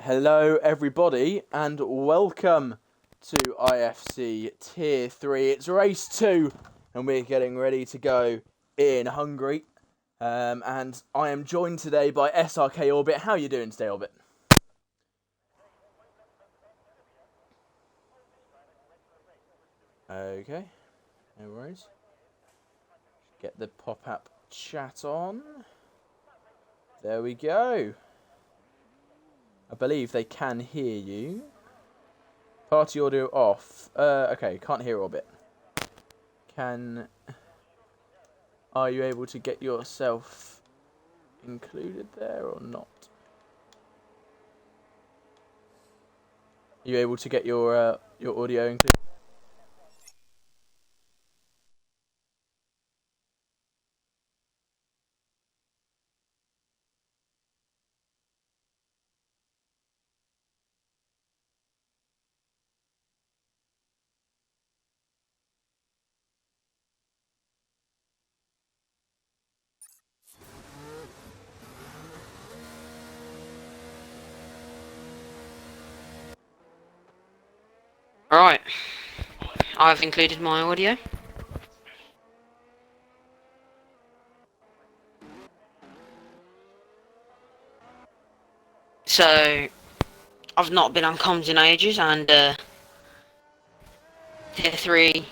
Hello everybody and welcome to IFC Tier 3. It's race 2 and we're getting ready to go in Hungary. And I am joined today by SRK Orbit. How are you doing today, Orbit? Okay, no worries. Get the pop-up chat on. There we go. I believe they can hear you. Party audio off. Okay, can't hear Orbit. Are you able to get yourself included there or not? Are you able to get your audio included? Right, I've included my audio. So, I've not been on comms in ages, and Tier 3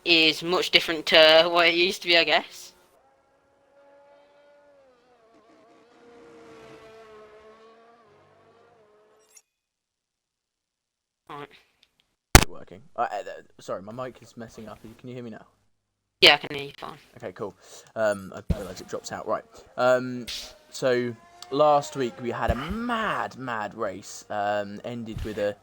is much different to what it used to be, I guess. Right. Working. Sorry, my mic is messing up. Can you hear me now? Yeah, I can hear you fine. Okay, cool. I realise it drops out. Right. So last week we had a mad race. Ended with a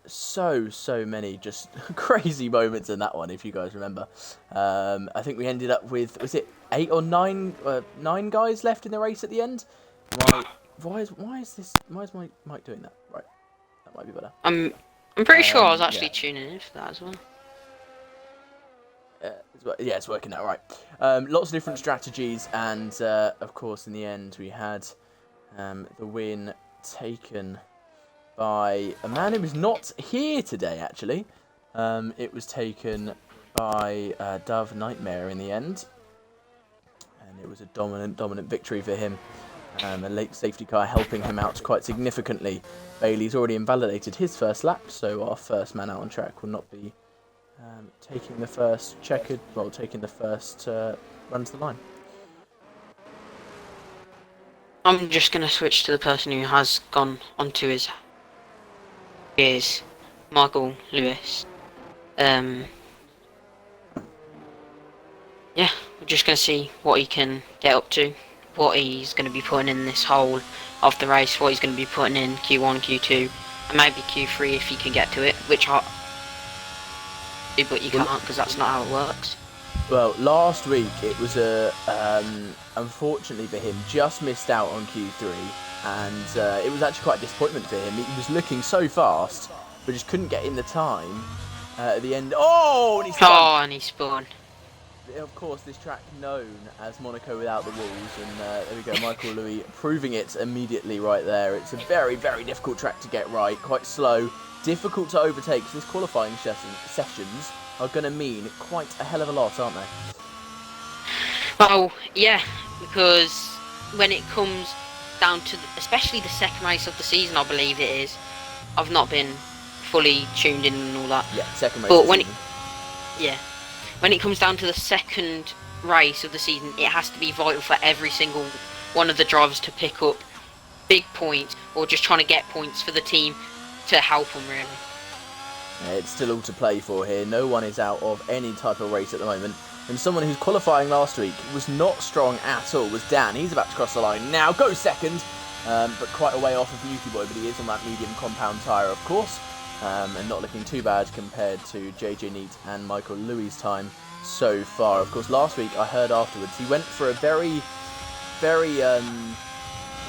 so many just crazy moments in that one. If you guys remember, I think we ended up with, was it 8 or 9 guys left in the race at the end? Why is my mic doing that? Right, that might be better. I'm pretty sure I was actually tuning in for that as well. Yeah, it's working out right. Lots of different strategies, and of course, in the end, we had the win taken by a man who was not here today. Actually, it was taken by Dove Nightmare in the end, and it was a dominant victory for him. A late safety car helping him out quite significantly. Bailey's already invalidated his first lap, so our first man out on track will not be taking the first run to the line. I'm just going to switch to the person who has gone onto his... is Michael Lewis. Yeah, we're just going to see what he can get up to, what he's going to be putting in this whole of the race, what he's going to be putting in Q1, Q2, and maybe Q3 if he can get to it, which but you can't, because that's not how it works. Well, last week it was unfortunately for him, just missed out on Q3, and it was actually quite a disappointment for him. He was looking so fast, but just couldn't get in the time at the end. Oh, and he spun! Oh, and he spun. Of course, this track known as Monaco without the walls, and there we go, Michael Louis proving it immediately right there. It's a very difficult track to get right, quite slow, difficult to overtake, because these qualifying sessions are going to mean quite a hell of a lot, aren't they? Well, yeah, because when it comes down to, especially the second race of the season, I believe it is, I've not been fully tuned in and all that. Yeah, second race but of the season. When it comes down to the second race of the season, it has to be vital for every single one of the drivers to pick up big points, or just trying to get points for the team to help them, really. Yeah, it's still all to play for here. No one is out of any type of race at the moment. And someone who's qualifying last week was not strong at all was Dan. He's about to cross the line now. Go second, but quite a way off of Beauty Boy, but he is on that medium compound tyre, of course. And not looking too bad compared to JJ Neat and Michael Louis' time so far. Of course, last week I heard afterwards he went for a very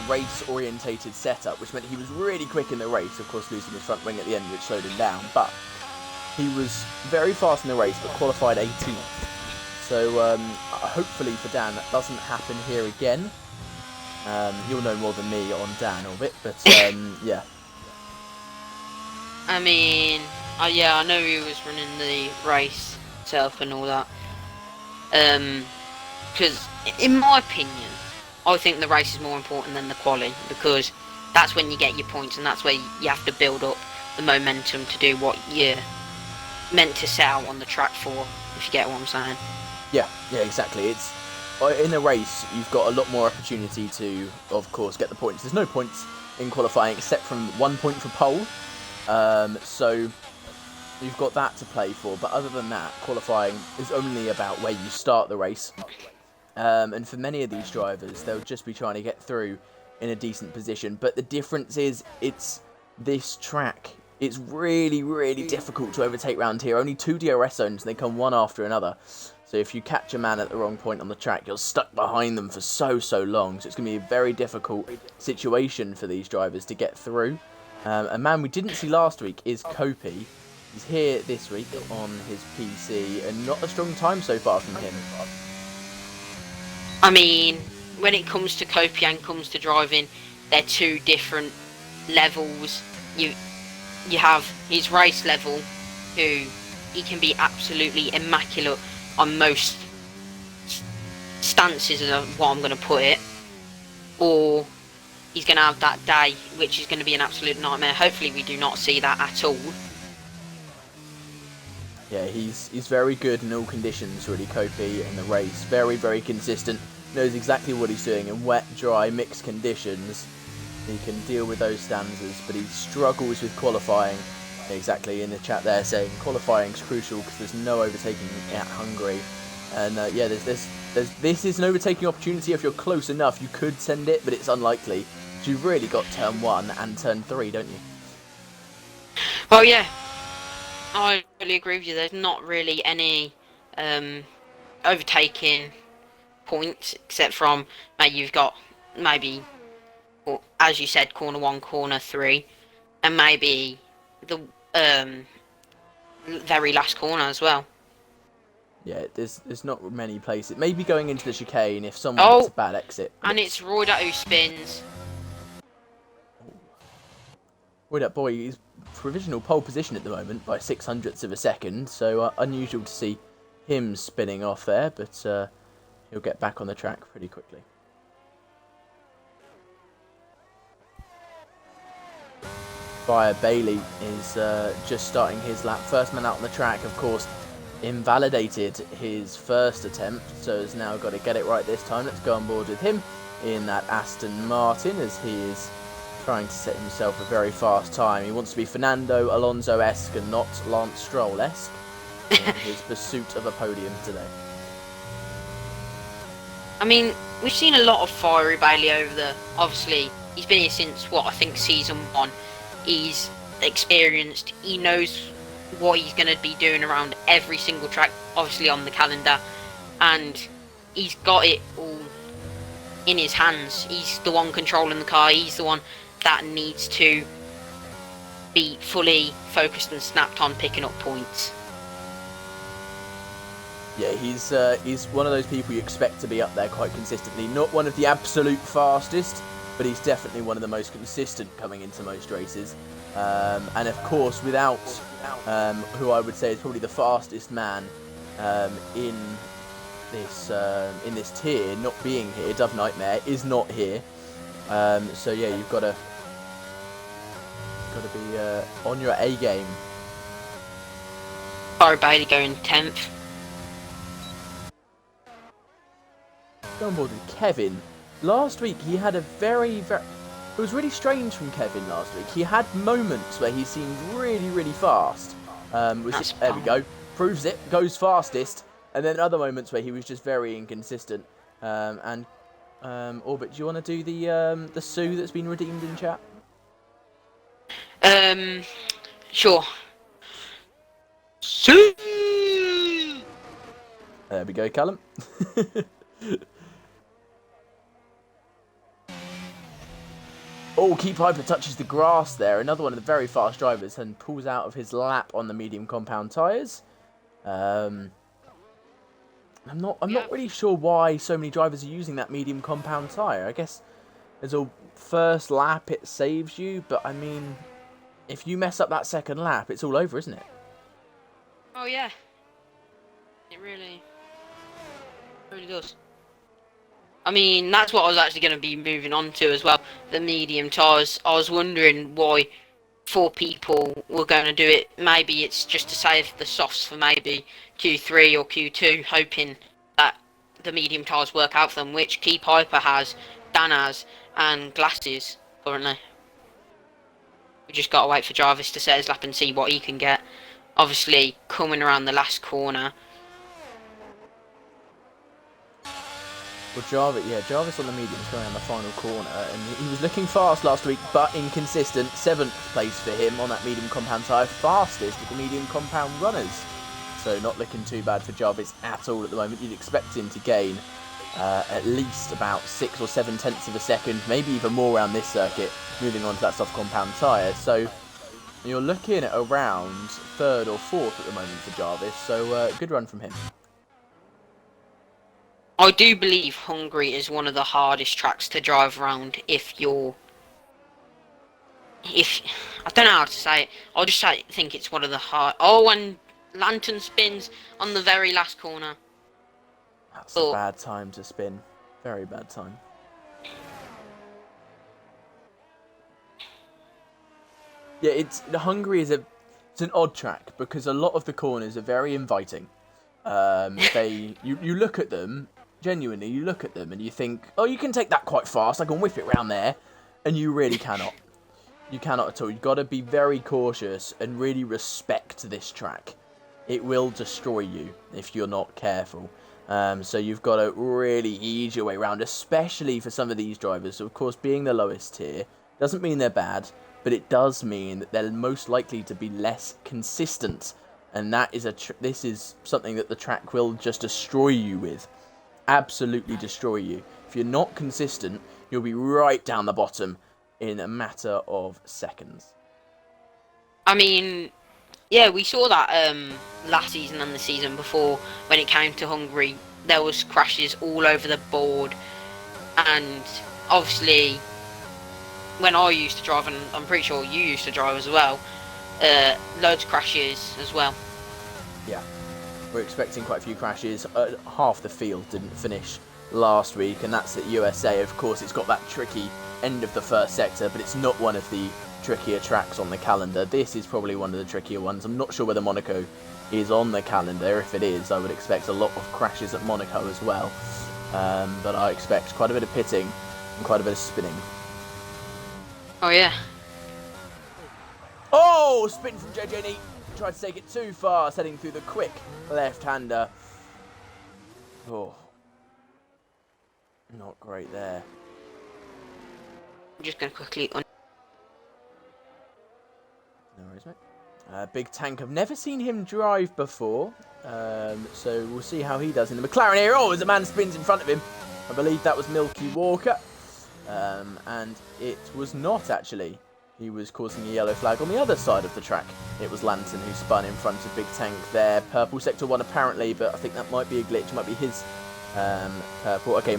race-orientated setup, which meant he was really quick in the race, of course losing his front wing at the end, which slowed him down. But he was very fast in the race, but qualified 18th. So hopefully for Dan that doesn't happen here again. You'll know more than me on Dan Orbit, but yeah. I mean, yeah, I know he was running the race itself and all that. Because in my opinion, I think the race is more important than the quali, because that's when you get your points, and that's where you have to build up the momentum to do what you're meant to set out on the track for, if you get what I'm saying. Yeah, exactly. It's in a race, you've got a lot more opportunity to, of course, get the points. There's no points in qualifying except from 1 point for pole, so you've got that to play for. But other than that, qualifying is only about where you start the race. And for many of these drivers, they'll just be trying to get through in a decent position. But the difference is, it's this track. It's really, really difficult to overtake round here. Only 2 DRS zones, and they come one after another. So if you catch a man at the wrong point on the track, you're stuck behind them for so long. So it's going to be a very difficult situation for these drivers to get through. A man we didn't see last week is Kopi. He's here this week on his PC, and not a strong time so far from him. I mean, when it comes to Kopi and comes to driving, they're 2 different levels. You have his race level, who he can be absolutely immaculate on most stances, is what I'm going to put it, or he's going to have that day which is going to be an absolute nightmare. Hopefully we do not see that at all. Yeah, he's very good in all conditions, really, Kopi, in the race. Very, very consistent. Knows exactly what he's doing in wet, dry, mixed conditions. He can deal with those stanzas, but he struggles with qualifying. Exactly, in the chat there saying qualifying's crucial because there's no overtaking at Hungary. And yeah, this is an overtaking opportunity. If you're close enough, you could send it, but it's unlikely. So you've really got turn 1 and turn 3, don't you? Well, yeah, I really agree with you. There's not really any overtaking points, except from you've got maybe, well, as you said, corner 1, corner 3, and maybe the very last corner as well. Yeah, there's not many places. Maybe going into the chicane if someone gets a bad exit. And it's Roydat who spins. Roydat boy is provisional pole position at the moment by 600ths of a second, so unusual to see him spinning off there, but he'll get back on the track pretty quickly. Fire Bailey is just starting his lap. First man out on the track, of course, invalidated his first attempt, so has now got to get it right this time. Let's go on board with him in that Aston Martin as he is trying to set himself a very fast time. He wants to be Fernando Alonso-esque and not Lance Stroll-esque in his pursuit of a podium today. I mean, we've seen a lot of Fiery Bailey over the... Obviously, he's been here since, what, I think season 1. He's experienced, he knows what he's going to be doing around every single track, obviously on the calendar, and he's got it all in his hands. He's the one controlling the car, he's the one that needs to be fully focused and snapped on picking up points. Yeah, he's one of those people you expect to be up there quite consistently. Not one of the absolute fastest, but he's definitely one of the most consistent coming into most races. And of course, without who I would say is probably the fastest man in this tier not being here, Dove Nightmare is not here. So yeah, you've got to be on your A game. Fiery Bailey going 10th. Go on board with Kevin. Last week he had a very... It was really strange from Kevin last week. He had moments where he seemed really fast. There we go. Proves it. Goes fastest. And then other moments where he was just very inconsistent. Orbit, do you want to do the Sue that's been redeemed in chat? Sure. Sue! There we go, Callum. Oh, Keep Hyper touches the grass there. Another one of the very fast drivers and pulls out of his lap on the medium compound tyres. I'm not really sure why so many drivers are using that medium compound tyre. I guess as a first lap, it saves you, but I mean, if you mess up that second lap, it's all over, isn't it? Oh yeah, it really does. I mean, that's what I was actually going to be moving on to as well. The medium tyres. I was wondering why 4 people were going to do it. Maybe it's just to save the softs for maybe Q3 or Q2, hoping that the medium tyres work out for them, which Key Piper has, Dan has, and Glasses currently. We just got to wait for Jarvis to set his lap and see what he can get. Obviously, coming around the last corner. Well, Jarvis on the mediums going on the final corner, and he was looking fast last week, but inconsistent. 7th place for him on that medium compound tyre, fastest of the medium compound runners. So not looking too bad for Jarvis at all at the moment. You'd expect him to gain at least about 6 or 7 tenths of a second, maybe even more around this circuit, moving on to that soft compound tyre. So you're looking at around 3rd or 4th at the moment for Jarvis, so good run from him. I do believe Hungary is one of the hardest tracks to drive around if I don't know how to say it. I'll just think it's one of the hard. Oh, and Lantern spins on the very last corner. That's a bad time to spin. Very bad time. Yeah, Hungary is it's an odd track because a lot of the corners are very inviting. You look at them. Genuinely, you look at them and you think, oh, you can take that quite fast. I can whip it round there. And you really cannot. You cannot at all. You've got to be very cautious and really respect this track. It will destroy you if you're not careful. So you've got to really ease your way around, especially for some of these drivers. So, of course, being the lowest tier doesn't mean they're bad, but it does mean that they're most likely to be less consistent. And that is this is something that the track will just destroy you with. Absolutely destroy you. If you're not consistent, you'll be right down the bottom in a matter of seconds. I mean, yeah, we saw that last season and the season before when it came to Hungary. There was crashes all over the board, and obviously when I used to drive, and I'm pretty sure you used to drive as well, loads of crashes as well. Yeah. We're expecting quite a few crashes. Half the field didn't finish last week, and that's at USA. Of course, it's got that tricky end of the first sector, but it's not one of the trickier tracks on the calendar. This is probably one of the trickier ones. I'm not sure whether Monaco is on the calendar. If it is, I would expect a lot of crashes at Monaco as well. But I expect quite a bit of pitting and quite a bit of spinning. Oh, yeah. Oh, spin from JJ Neat. Tried to take it too far, heading through the quick left-hander. Oh. Not great there. I'm just going to quickly... No worries, mate. Big Tank, I've never seen him drive before. So we'll see how he does in the McLaren here. Oh, as a man spins in front of him. I believe that was Milky Walker. And it was not, actually. He was causing a yellow flag on the other side of the track. It was Lantern who spun in front of Big Tank there. Purple Sector 1 apparently, but I think that might be a glitch. It might be his purple. Okay,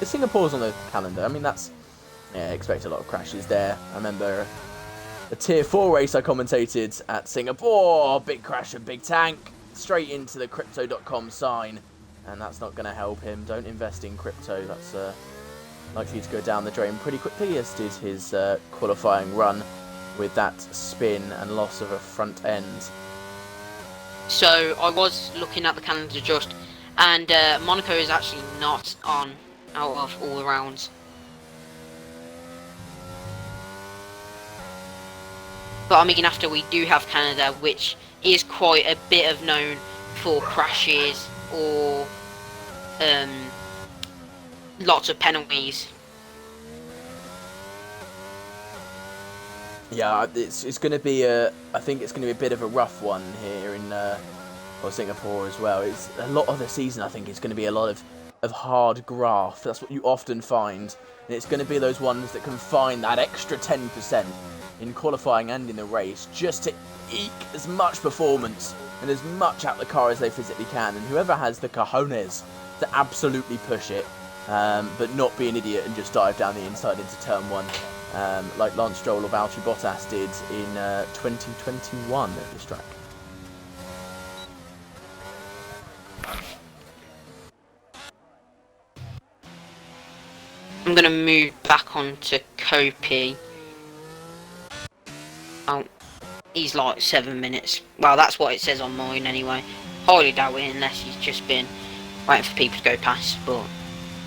Singapore's on the calendar. I mean, that's... Yeah, expect a lot of crashes there. I remember a Tier 4 race I commentated at Singapore. Big crash of Big Tank. Straight into the Crypto.com sign. And that's not going to help him. Don't invest in crypto. That's... likely to go down the drain pretty quickly, as did his qualifying run with that spin and loss of a front end. So I was looking at the calendar just, and Monaco is actually not on out of all the rounds. But I mean, after we do have Canada, which is quite a bit of known for crashes or lots of penalties. Yeah, it's going to be I think it's going to be a bit of a rough one here in Singapore as well. It's a lot of the season. I think it's going to be a lot of hard graft. That's what you often find, and it's going to be those ones that can find that extra 10% in qualifying and in the race, just to eke as much performance and as much out the car as they physically can. And whoever has the cojones to absolutely push it but not be an idiot and just dive down the inside into turn 1, like Lance Stroll or Valtteri Bottas did in 2021 at this track. I'm going to move back on to Kopi. Oh, he's like 7 minutes. Well, that's what it says on mine anyway. Highly doubt it unless he's just been waiting for people to go past. But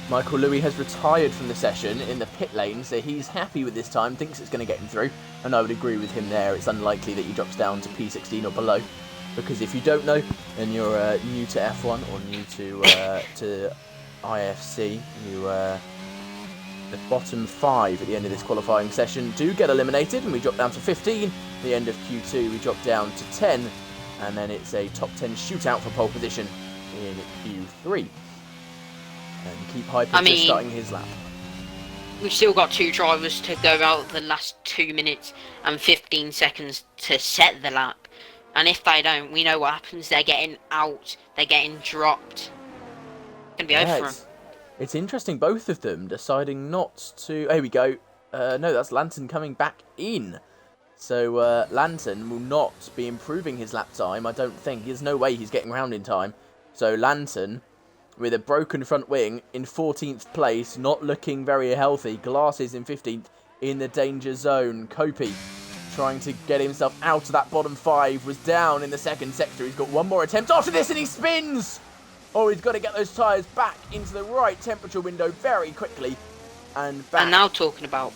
Michael Louis has retired from the session in the pit lane, so he's happy with this time, thinks it's going to get him through. And I would agree with him there. It's unlikely that he drops down to P16 or below. Because if you don't know, and you're new to F1 or new to IFC, the bottom 5 at the end of this qualifying session do get eliminated, and we drop down to 15. At the end of Q2, we drop down to 10, and then it's a top 10 shootout for pole position in Q3. And Keep Hyper starting his lap. We've still got 2 drivers to go out the last 2 minutes and 15 seconds to set the lap. And if they don't, we know what happens. They're getting out. They're getting dropped. It's going to be over for them. It's interesting, both of them deciding not to... Here we go. No, that's Lantern coming back in. So Lantern will not be improving his lap time, I don't think. There's no way he's getting round in time. So Lantern, with a broken front wing, in 14th place, not looking very healthy. Glasses in 15th, in the danger zone. Kopi, trying to get himself out of that bottom 5, was down in the second sector. He's got one more attempt after this, and he spins! Oh, he's got to get those tyres back into the right temperature window very quickly. And back. And now talking about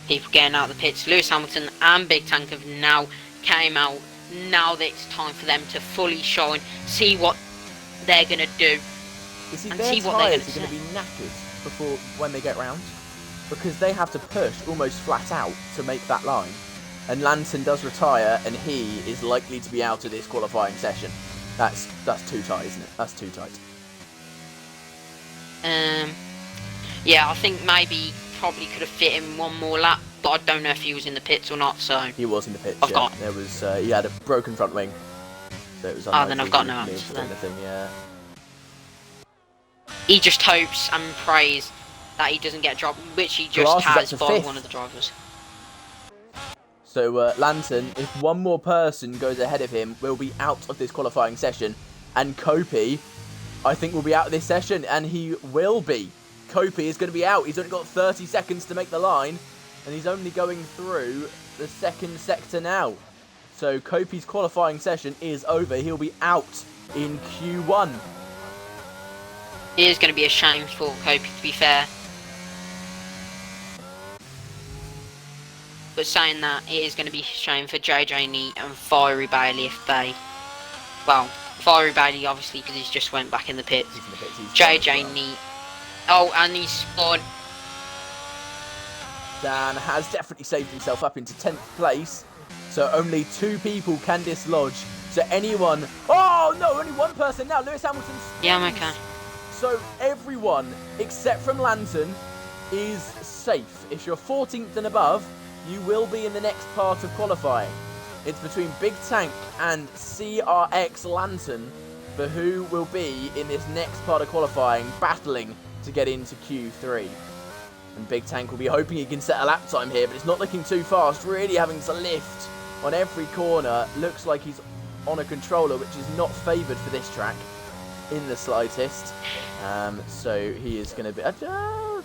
people getting out of the pits, Lewis Hamilton and Big Tank have now came out. Now that it's time for them to fully shine, see what they're going to do. You see, and their see what they're tyres are going to be knackered before when they get round. Because they have to push almost flat out to make that line. And Lantern does retire, and he is likely to be out of this qualifying session. That's too tight, isn't it? That's too tight. Yeah, I think maybe probably could have fit him one more lap, but I don't know if he was in the pits or not. So he was in the pits. Yeah. There was he had a broken front wing, so it was unlikely. Then I've got no answer then. Anything, yeah. He just hopes and prays that he doesn't get dropped, which he just has by one of the drivers. So Lantern, if one more person goes ahead of him, will be out of this qualifying session. And Kopi, I think, will be out of this session, and he will be. Kopi is going to be out. He's only got 30 seconds to make the line, and he's only going through the second sector now. So Kopi's qualifying session is over. He'll be out in Q1. It is going to be a shame for Kopi, to be fair. But saying that, it is going to be a shame for JJ Neat and Fiery Bailey if they... Well, Fiery Bailey obviously because he's just went back in the pits. He's in the pits. JJ Neat. Oh, and he's spawned. Dan has definitely saved himself up into 10th place. So only 2 people can dislodge. So anyone... Oh, no, only one person now. Lewis Hamilton. Yeah, I'm okay. So everyone, except from Lantern, is safe. If you're 14th and above, you will be in the next part of qualifying. It's between Big Tank and CRX Lantern for who will be in this next part of qualifying, battling to get into Q3. And Big Tank will be hoping he can set a lap time here, but it's not looking too fast, really having to lift on every corner. Looks like he's on a controller, which is not favoured for this track in the slightest. So he is going to be...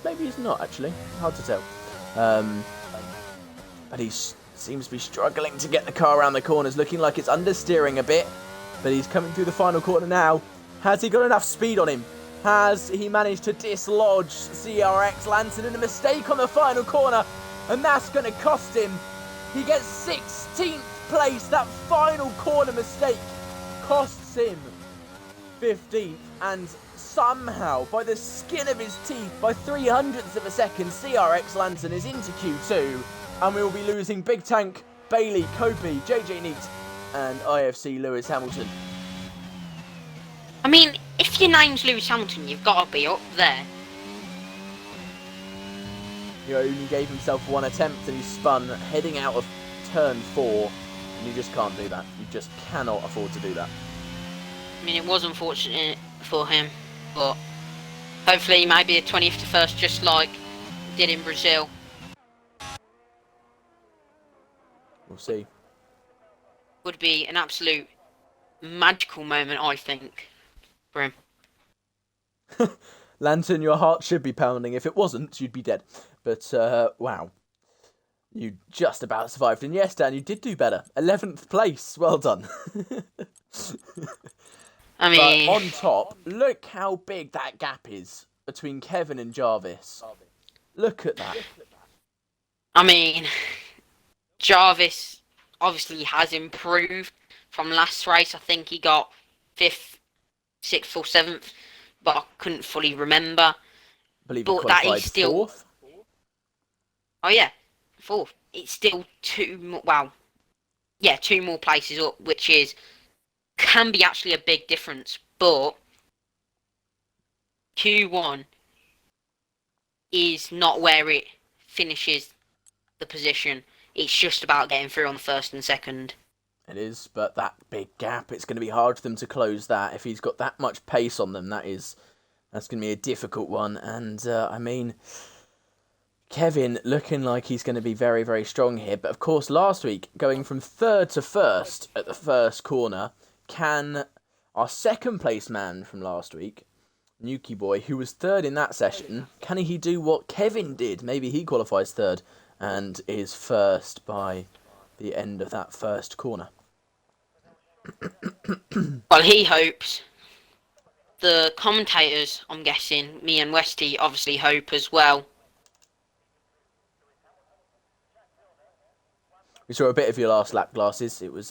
maybe he's not, actually. Hard to tell. But he seems to be struggling to get the car around the corners, looking like it's understeering a bit. But he's coming through the final corner now. Has he got enough speed on him? Has he managed to dislodge CRX Lantern in a mistake on the final corner? And that's going to cost him. He gets 16th place. That final corner mistake costs him 15th. And somehow, by the skin of his teeth, by 0.03 of a second, CRX Lantern is into Q2. And we will be losing Big Tank, Bailey, Kopi, JJ Neat, and IFC Lewis Hamilton. I mean, if your name's Lewis Hamilton, you've got to be up there. He only gave himself one attempt and he spun heading out of turn 4. And you just can't do that. You just cannot afford to do that. I mean, it was unfortunate for him, but Hopefully, maybe a 20th to first, just like did in Brazil. We'll see. Would be an absolute magical moment, I think, for him. Lantern, your heart should be pounding. If it wasn't, you'd be dead. But, wow. You just about survived. And yes, Dan, you did do better. 11th place. Well done. I mean... But on top, look how big that gap is between Kevin and Jarvis. Look at that. I mean, Jarvis obviously has improved from last race. I think he got 5th, 6th or 7th, but I couldn't fully remember. I believe he But that qualified is still... 4th. Oh yeah, 4th. It's still 2 more... Well, yeah, 2 more places up, which is... Can be actually a big difference, but... Q1 is not where it finishes the position. It's just about getting through on the 1st and 2nd. It is, but that big gap, it's going to be hard for them to close that. If he's got that much pace on them, that's going to be a difficult one. And, I mean, Kevin looking like he's going to be very, very strong here. But, of course, last week, going from 3rd to 1st at the first corner, can our second place man from last week, Nuki Boy, who was 3rd in that session, can he do what Kevin did? Maybe he qualifies 3rd and is 1st by the end of that first corner. Well, he hopes. The commentators, I'm guessing, me and Westy, obviously hope as well. We saw a bit of your last lap, Glasses. It was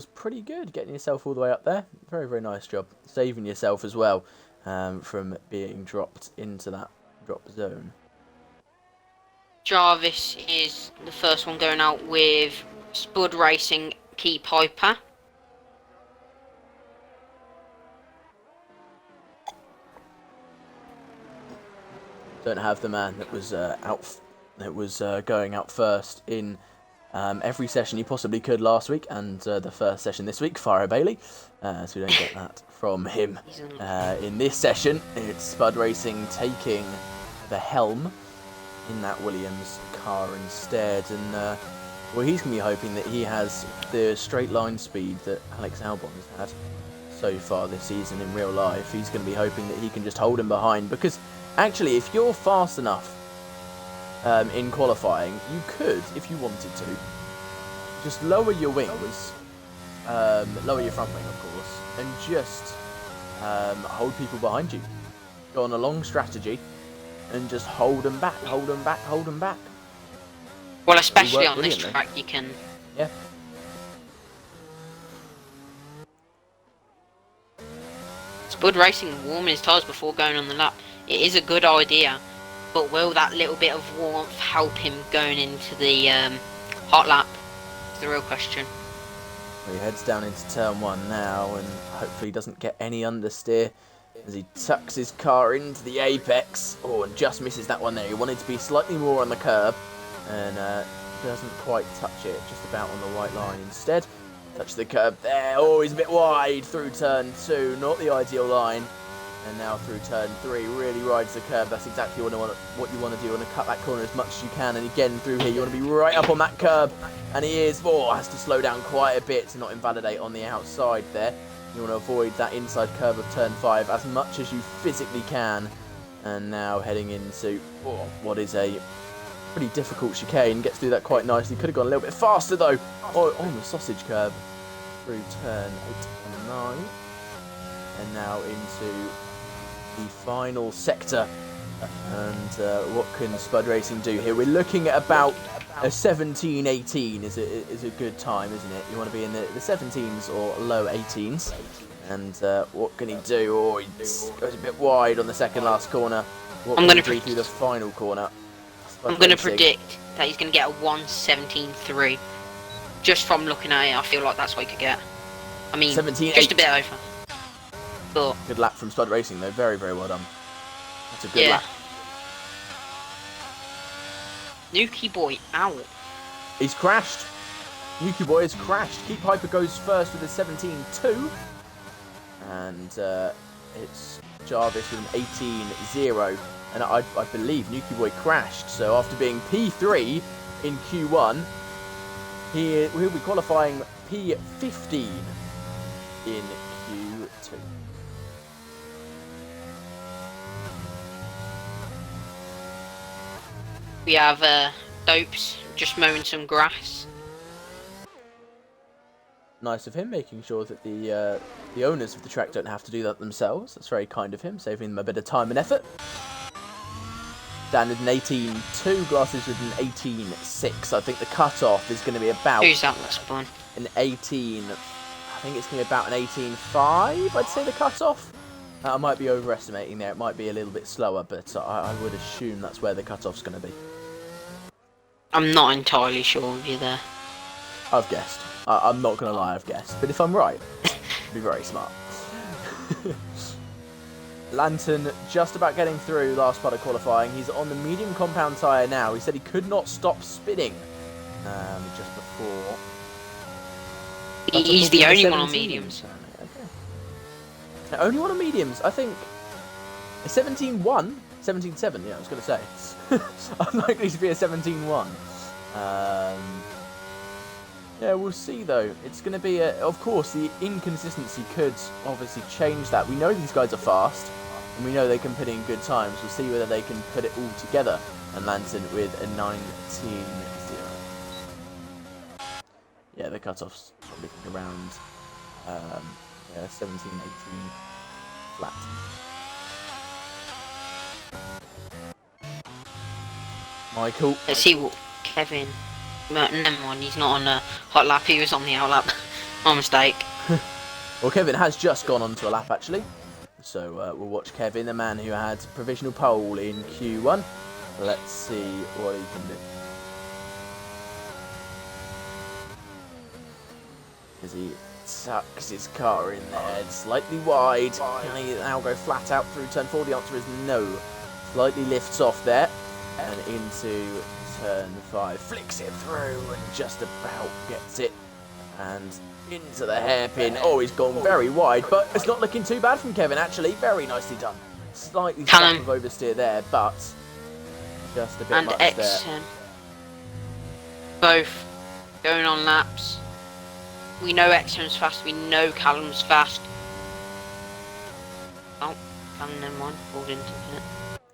pretty good getting yourself all the way up there. Very, very nice job. Saving yourself as well from being dropped into that drop zone. Jarvis is the first one going out with Spud Racing Key Piper. Don't have the man that was going out first in every session he possibly could last week, and the first session this week, Faro Bailey. So we don't get that from him in this session. It's Spud Racing taking the helm in that Williams car instead, and well, he's going to be hoping that he has the straight line speed that Alex Albon has had so far this season in real life. He's going to be hoping that he can just hold him behind, because actually, if you're fast enough in qualifying, you could, if you wanted to, just lower your wings, lower your front wing, of course, and just hold people behind you. Go on a long strategy and just hold them back, hold them back, hold them back. Well, especially on this track, you can... Yeah. Spud Racing warming his tyres before going on the lap. It is a good idea, but will that little bit of warmth help him going into the hot lap? It's the real question. Well, he heads down into turn 1 now, and hopefully doesn't get any understeer as he tucks his car into the apex. Oh, and just misses that one there. He wanted to be slightly more on the curb, and doesn't quite touch it, just about on the white line instead. Touch the curb there. Oh, he's a bit wide through turn 2, not the ideal line. And now through turn 3, really rides the curb. That's exactly what you want to do. You want to cut that corner as much as you can. And again, through here, you want to be right up on that curb. And he is, has to slow down quite a bit to not invalidate on the outside there. You want to avoid that inside curve of turn 5 as much as you physically can. And now heading into what is a pretty difficult chicane. Gets through that quite nicely. Could have gone a little bit faster though. Oh, on the sausage curb through turn 8 and 9. And now into the final sector, and what can Spud Racing do here? We're looking at about a 17-18 is a good time, isn't it? You want to be in the 17s or low 18s, and what can he do? Oh, he goes a bit wide on the second last corner. What can he do through the final corner? I'm going to predict that he's going to get a 1:17.3. Just from looking at it, I feel like that's what he could get. I mean, 17-8. Just a bit over. But good lap from Spud Racing though, very, very well done. That's a good lap. Nuki Boy out. He's crashed. Nuki Boy has crashed. Keep Hyper goes first with a 17.2. And it's Jarvis with an 18-0. And I believe Nuki Boy crashed. So after being P3 in Q1, he'll be qualifying P15 in Q2. We have Dopes just mowing some grass. Nice of him, making sure that the owners of the track don't have to do that themselves. That's very kind of him, saving them a bit of time and effort. Dan with an 18.2, Glasses with an 18.6. I think the cut-off is going to be about... Who's that last one? An 18... I think it's going to be about an 18.5, I'd say, the cut-off. I might be overestimating there. It might be a little bit slower, but I would assume that's where the cut-off's going to be. I'm not entirely sure of you there. I've guessed. I'm not going to lie, I've guessed. But if I'm right, it'd be very smart. Lantern just about getting through last part of qualifying. He's on the medium compound tyre now. He said he could not stop spinning just before. He's the only one on mediums. Okay. Only one on mediums. I think 17.1, 17.7. Yeah, I was going to say. Unlikely to be a 17.1. Yeah, we'll see though. It's going to be of course, the inconsistency could obviously change that. We know these guys are fast, and we know they can put in good times. We'll see whether they can put it all together. And Lantern with a 19.0. Yeah, the cut-off's probably around 17, 18 flat. Michael. Let's see what Kevin... Never mind, he's not on a hot lap, he was on the out lap. My mistake. Well, Kevin has just gone onto a lap, actually. So we'll watch Kevin, the man who had provisional pole in Q1. Let's see what he can do. As he tucks his car in there, slightly wide. Can he now go flat out through turn 4? The answer is no. Slightly lifts off there and into turn 5. Flicks it through and just about gets it. And into the hairpin. Oh, he's gone very wide, but it's not looking too bad from Kevin, actually. Very nicely done. Slightly stuck of oversteer there, but just a bit and much X10. there. Both going on laps. We know X10's fast, we know Callum's fast. Oh, Callum, never mind. Pulled into it.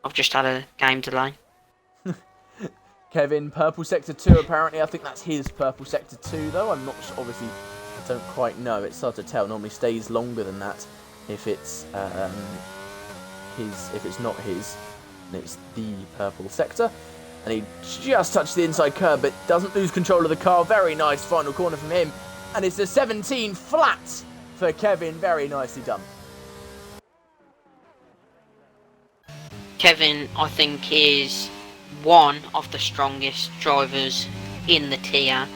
I've just had a game delay. Kevin, purple sector 2 apparently. I think that's his purple sector 2 though. I'm not sure, obviously, I don't quite know. It's hard to tell. Normally stays longer than that if it's his. If it's not his, and it's the purple sector. And he just touched the inside curb, but doesn't lose control of the car. Very nice final corner from him, and it's a 17 flat for Kevin. Very nicely done. Kevin, I think, is one of the strongest drivers in the tier.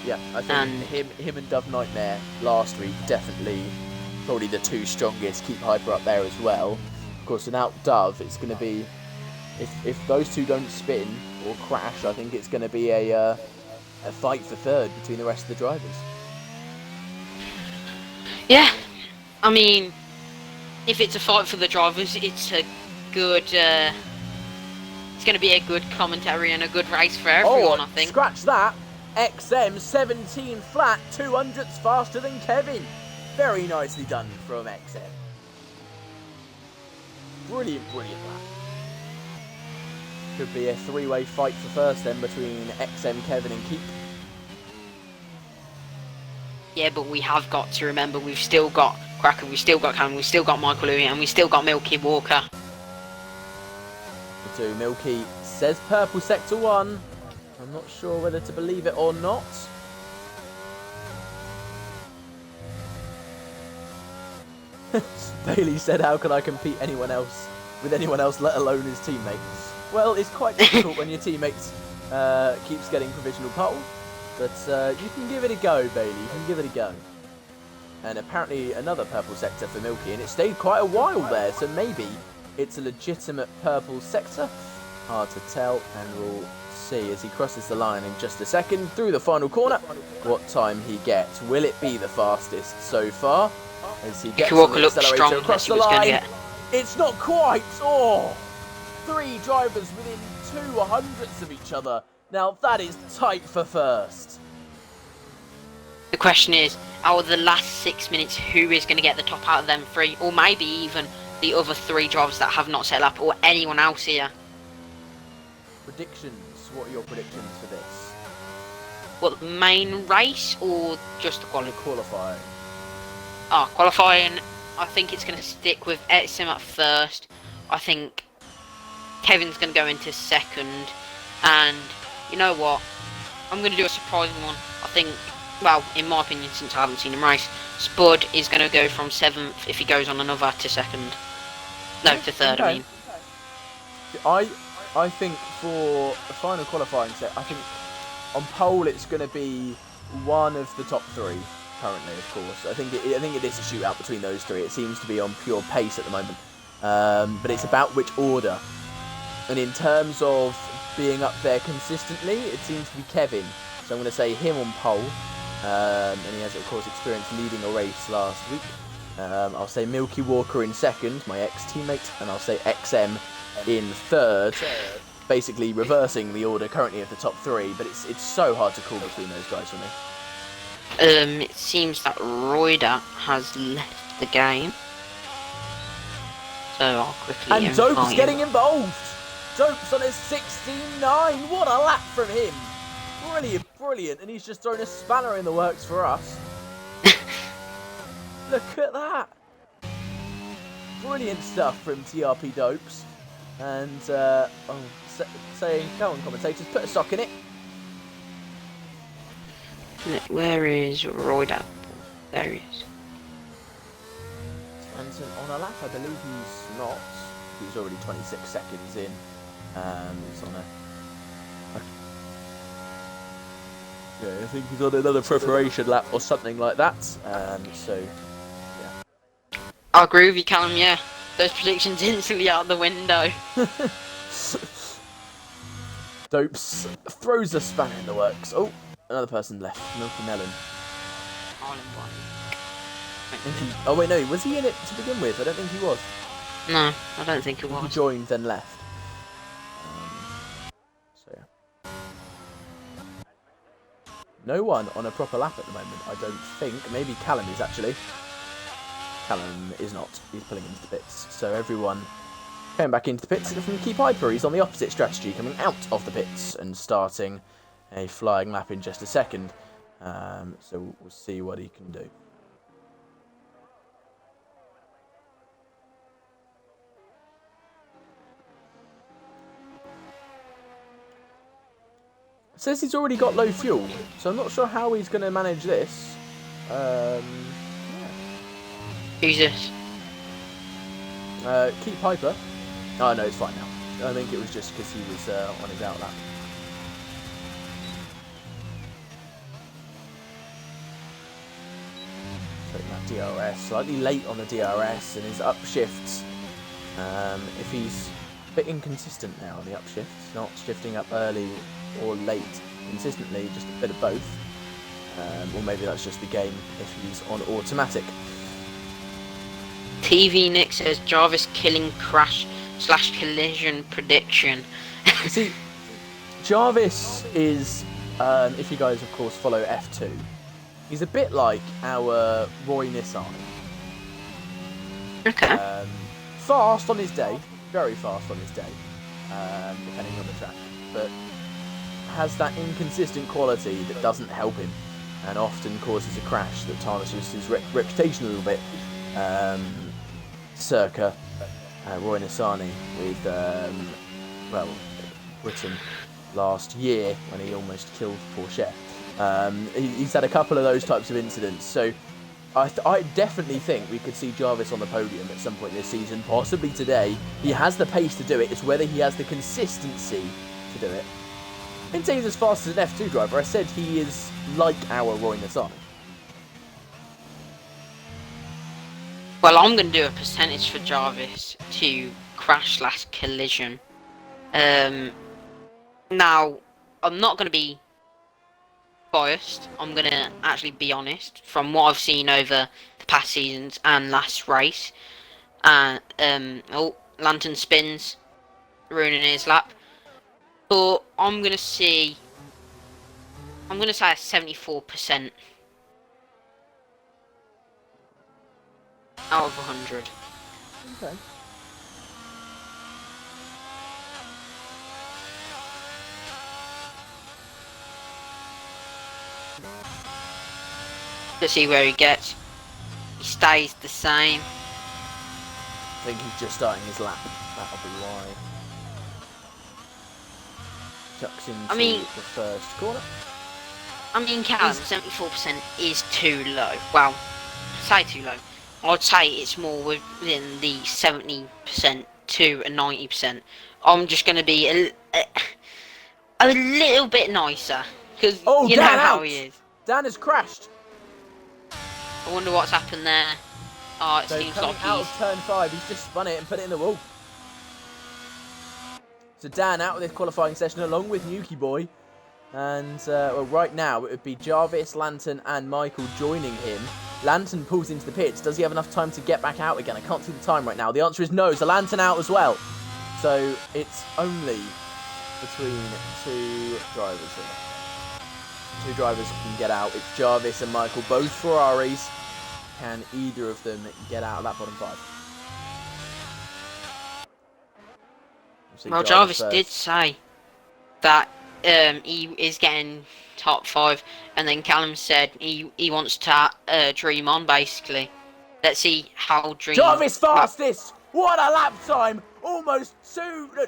Yeah, I think him and Dove Nightmare last week, definitely probably the two strongest. Keep Hyper up there as well. Of course, without Dove, it's going to be, if those two don't spin or crash, I think it's going to be a fight for third between the rest of the drivers. Yeah, I mean, if it's a fight for the drivers, it's a good. It's going to be a good commentary and a good race for everyone, I think. Scratch that. XM 17 flat, 200ths faster than Kevin. Very nicely done from XM. Brilliant, brilliant lap. Could be a three-way fight for first then between XM, Kevin and Keep. Yeah, but we have got to remember we've still got Cracker, we've still got Callum, we've still got Michael Louis, and we've still got Milky Walker. Milky says purple sector 1. I'm not sure whether to believe it or not. Bailey said, how can I compete with anyone else, let alone his teammates? Well, it's quite difficult when your teammates keeps getting provisional pole. But you can give it a go, Bailey. You can give it a go. And apparently another purple sector for Milky, and it stayed quite a while there, so maybe it's a legitimate purple sector. Hard to tell, and we'll see as he crosses the line in just a second through the final corner what time he gets. Will it be the fastest so far? As he gets on the accelerator across the line. It's not quite. Oh, 3 drivers within 200ths of each other. Now that is tight for first. The question is, out of the last 6 minutes, who is going to get the top out of them 3? Or maybe even the other 3 drivers that have not set up, or anyone else here. Predictions. What are your predictions for this? What, the main race or just the qualifying? Qualifying, I think it's going to stick with Exim at first. I think Kevin's going to go into second. And you know what? I'm going to do a surprising one. I think, well, in my opinion, since I haven't seen him race, Spud is going to go from 7th if he goes on another to 2nd. No, to 3rd, okay. I mean. I think for the final qualifying set, I think on pole it's going to be one of the top 3 currently, of course. I think it is a shootout between those 3. It seems to be on pure pace at the moment, but it's about which order. And in terms of being up there consistently, it seems to be Kevin. So I'm going to say him on pole, and he has, of course, experience leading a race last week. I'll say Milky Walker in 2nd, my ex-teammate, and I'll say XM in 3rd, basically reversing the order currently of the top 3, but it's so hard to call between those guys for me. It seems that Royda has left the game. So I'll quickly and Dope's getting involved! Dope's on his 16.9, what a lap from him! Brilliant, brilliant, and he's just thrown a spanner in the works for us. Look at that! Brilliant stuff from TRP Dopes. And, saying, come on commentators, put a sock in it. Where is Royda? There he is. Stanton on a lap, I believe he's not. He's already 26 seconds in. He's on yeah, I think he's on another preparation lap or something like that. So, yeah. I agree with you, Callum, yeah. Those predictions instantly out the window. Dopes throws a spanner in the works. Oh, another person left. Milky Melon. Oh wait, no, was he in it to begin with? I don't think he was. No, I don't think he was. He joined, then left. So yeah. No one on a proper lap at the moment, I don't think. Maybe Callum is actually. Callum is not. He's pulling into the pits. So everyone coming back into the pits. From Key Piper, he's on the opposite strategy, coming out of the pits and starting a flying lap in just a second. So we'll see what he can do. It says he's already got low fuel, so I'm not sure how he's going to manage this. Yeah. Who's this? Keep Piper. Oh no, it's fine now. I think it was just because he was on his out lap. Taking that DRS, slightly late on the DRS, and his upshifts. If he's a bit inconsistent now on the upshifts, not shifting up early or late consistently, just a bit of both. Or maybe that's just the game if he's on automatic. TV Nick says Jarvis killing crash / collision prediction. You see, Jarvis is, if you guys of course follow F2, he's a bit like our Roy Nissan. Okay. Fast on his day, very fast on his day, depending on the track, but has that inconsistent quality that doesn't help him and often causes a crash that tarnishes his reputation a little bit. Circa Roy Nissani with, well, Britain last year when he almost killed Porsche. He's had a couple of those types of incidents, so I definitely think we could see Jarvis on the podium at some point this season, possibly today. He has the pace to do it, it's whether he has the consistency to do it. I didn't say he's as fast as an F2 driver, I said he is like our Roy Nissani. Well, I'm going to do a percentage for Jarvis to crash / collision. Now, I'm not going to be biased. I'm going to actually be honest. From what I've seen over the past seasons and last race, and Lantern spins, ruining his lap. But I'm going to say a 74% out of 100. Okay. Let's see where he gets. He stays the same. I think he's just starting his lap. That'll be why. Chucks into the first corner. I mean, Callum, 74% is too low. Well, say too low. I'd say it's more within the 70% to a 90%. I'm just going to be a little bit nicer. Because you know how he is. Dan has crashed. I wonder what's happened there. Oh, it seems like he's out of turn 5, he's just spun it and put it in the wall. So Dan out of this qualifying session along with Nuki Boy. And well, right now it would be Jarvis, Lantern and Michael joining him. Lantern pulls into the pits. Does he have enough time to get back out again? I can't see the time right now. The answer is no. So Lantern out as well. So it's only between two drivers here. Two drivers can get out. It's Jarvis and Michael, both Ferraris. Can either of them get out of that bottom 5? Well, Jarvis did say that he is getting top 5, and then Callum said he wants to dream on, basically. Let's see how dream... Jarvis fastest! What a lap time! Almost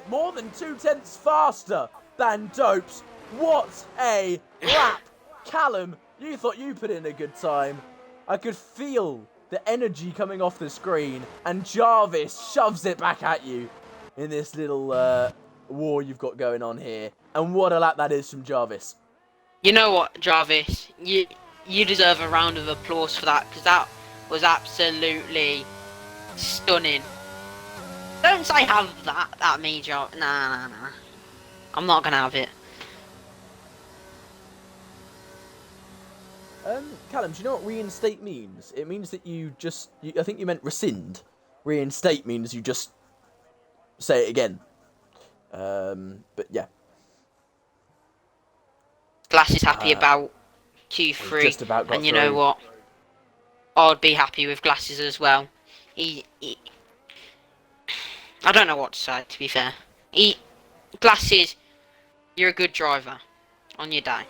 more than 2/10 faster than Dopes. What a lap! Callum, you thought you put in a good time. I could feel the energy coming off the screen, and Jarvis shoves it back at you in this little war you've got going on here. And what a lap that is from Jarvis. You know what, Jarvis? You deserve a round of applause for that, because that was absolutely stunning. Don't say have that at me, Jarvis. Nah. I'm not going to have it. Callum, do you know what reinstate means? It means that I think you meant rescind. Reinstate means you just say it again. But yeah. Glass is happy about Q3, just about got and you through. know what? I'd be happy with Glasses as well. I don't know what to say, to be fair. Glasses, you're a good driver on your day.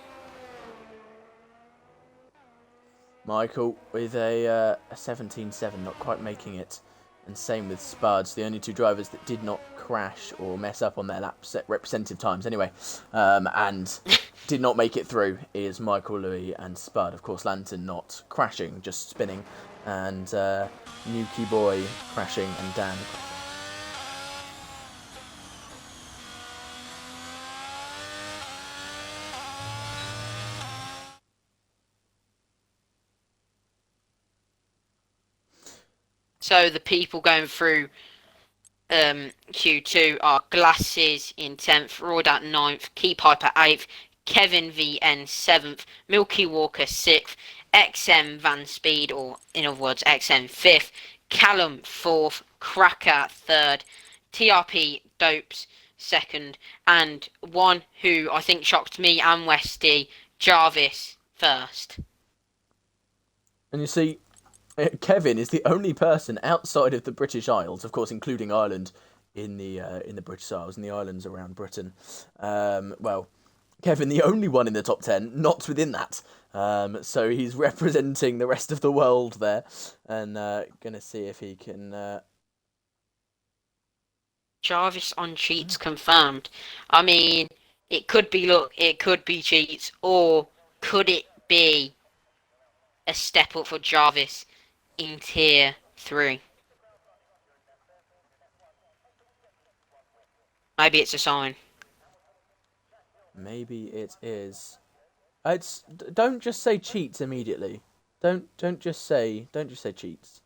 Michael with a 17.7, not quite making it. And same with Spuds, the only two drivers that did not crash or mess up on their lap representative times anyway, and did not make it through is Michael, Louis and Spud. Of course, Lantern not crashing, just spinning, and Nuki Boy crashing and Dan crashing. So the people going through Q2 are Glasses in 10th, Royd at 9th, Key Piper 8th, Kevin VN 7th, Milky Walker 6th, XM Van Speed, or in other words XM 5th, Callum 4th, Cracker 3rd, TRP Dopes 2nd, and one who I think shocked me and Westy, Jarvis 1st. And you see, Kevin is the only person outside of the British Isles, of course, including Ireland, in the British Isles and the islands around Britain. Well, Kevin, the only one in the top 10, not within that. So he's representing the rest of the world there, and gonna see if he can. Jarvis on cheats confirmed. I mean, it could be luck, it could be cheats, or could it be a step up for Jarvis in tier 3? Maybe it's a sign. Maybe it is. Don't just say cheats immediately. Don't just say cheats.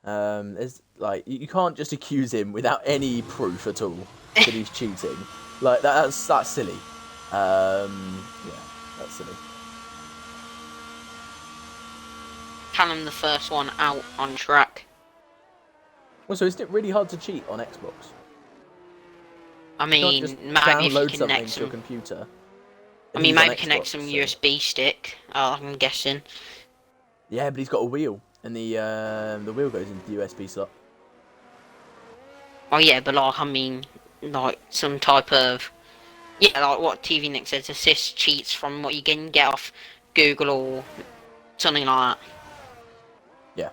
There's you can't just accuse him without any proof at all that he's cheating. Like that's silly. Yeah, that's silly. Callum, the first one out on track. Also, isn't it really hard to cheat on Xbox? I You can't mean, just maybe if you download something connect to your some. computer. I And mean, he's on maybe connect Xbox, some so. USB stick. I'm guessing. Yeah, but he's got a wheel, and the wheel goes into the USB slot. Oh yeah, but like I mean, like some type of like what TV Nick says, assist cheats from what you can get off Google or something like that. Yeah,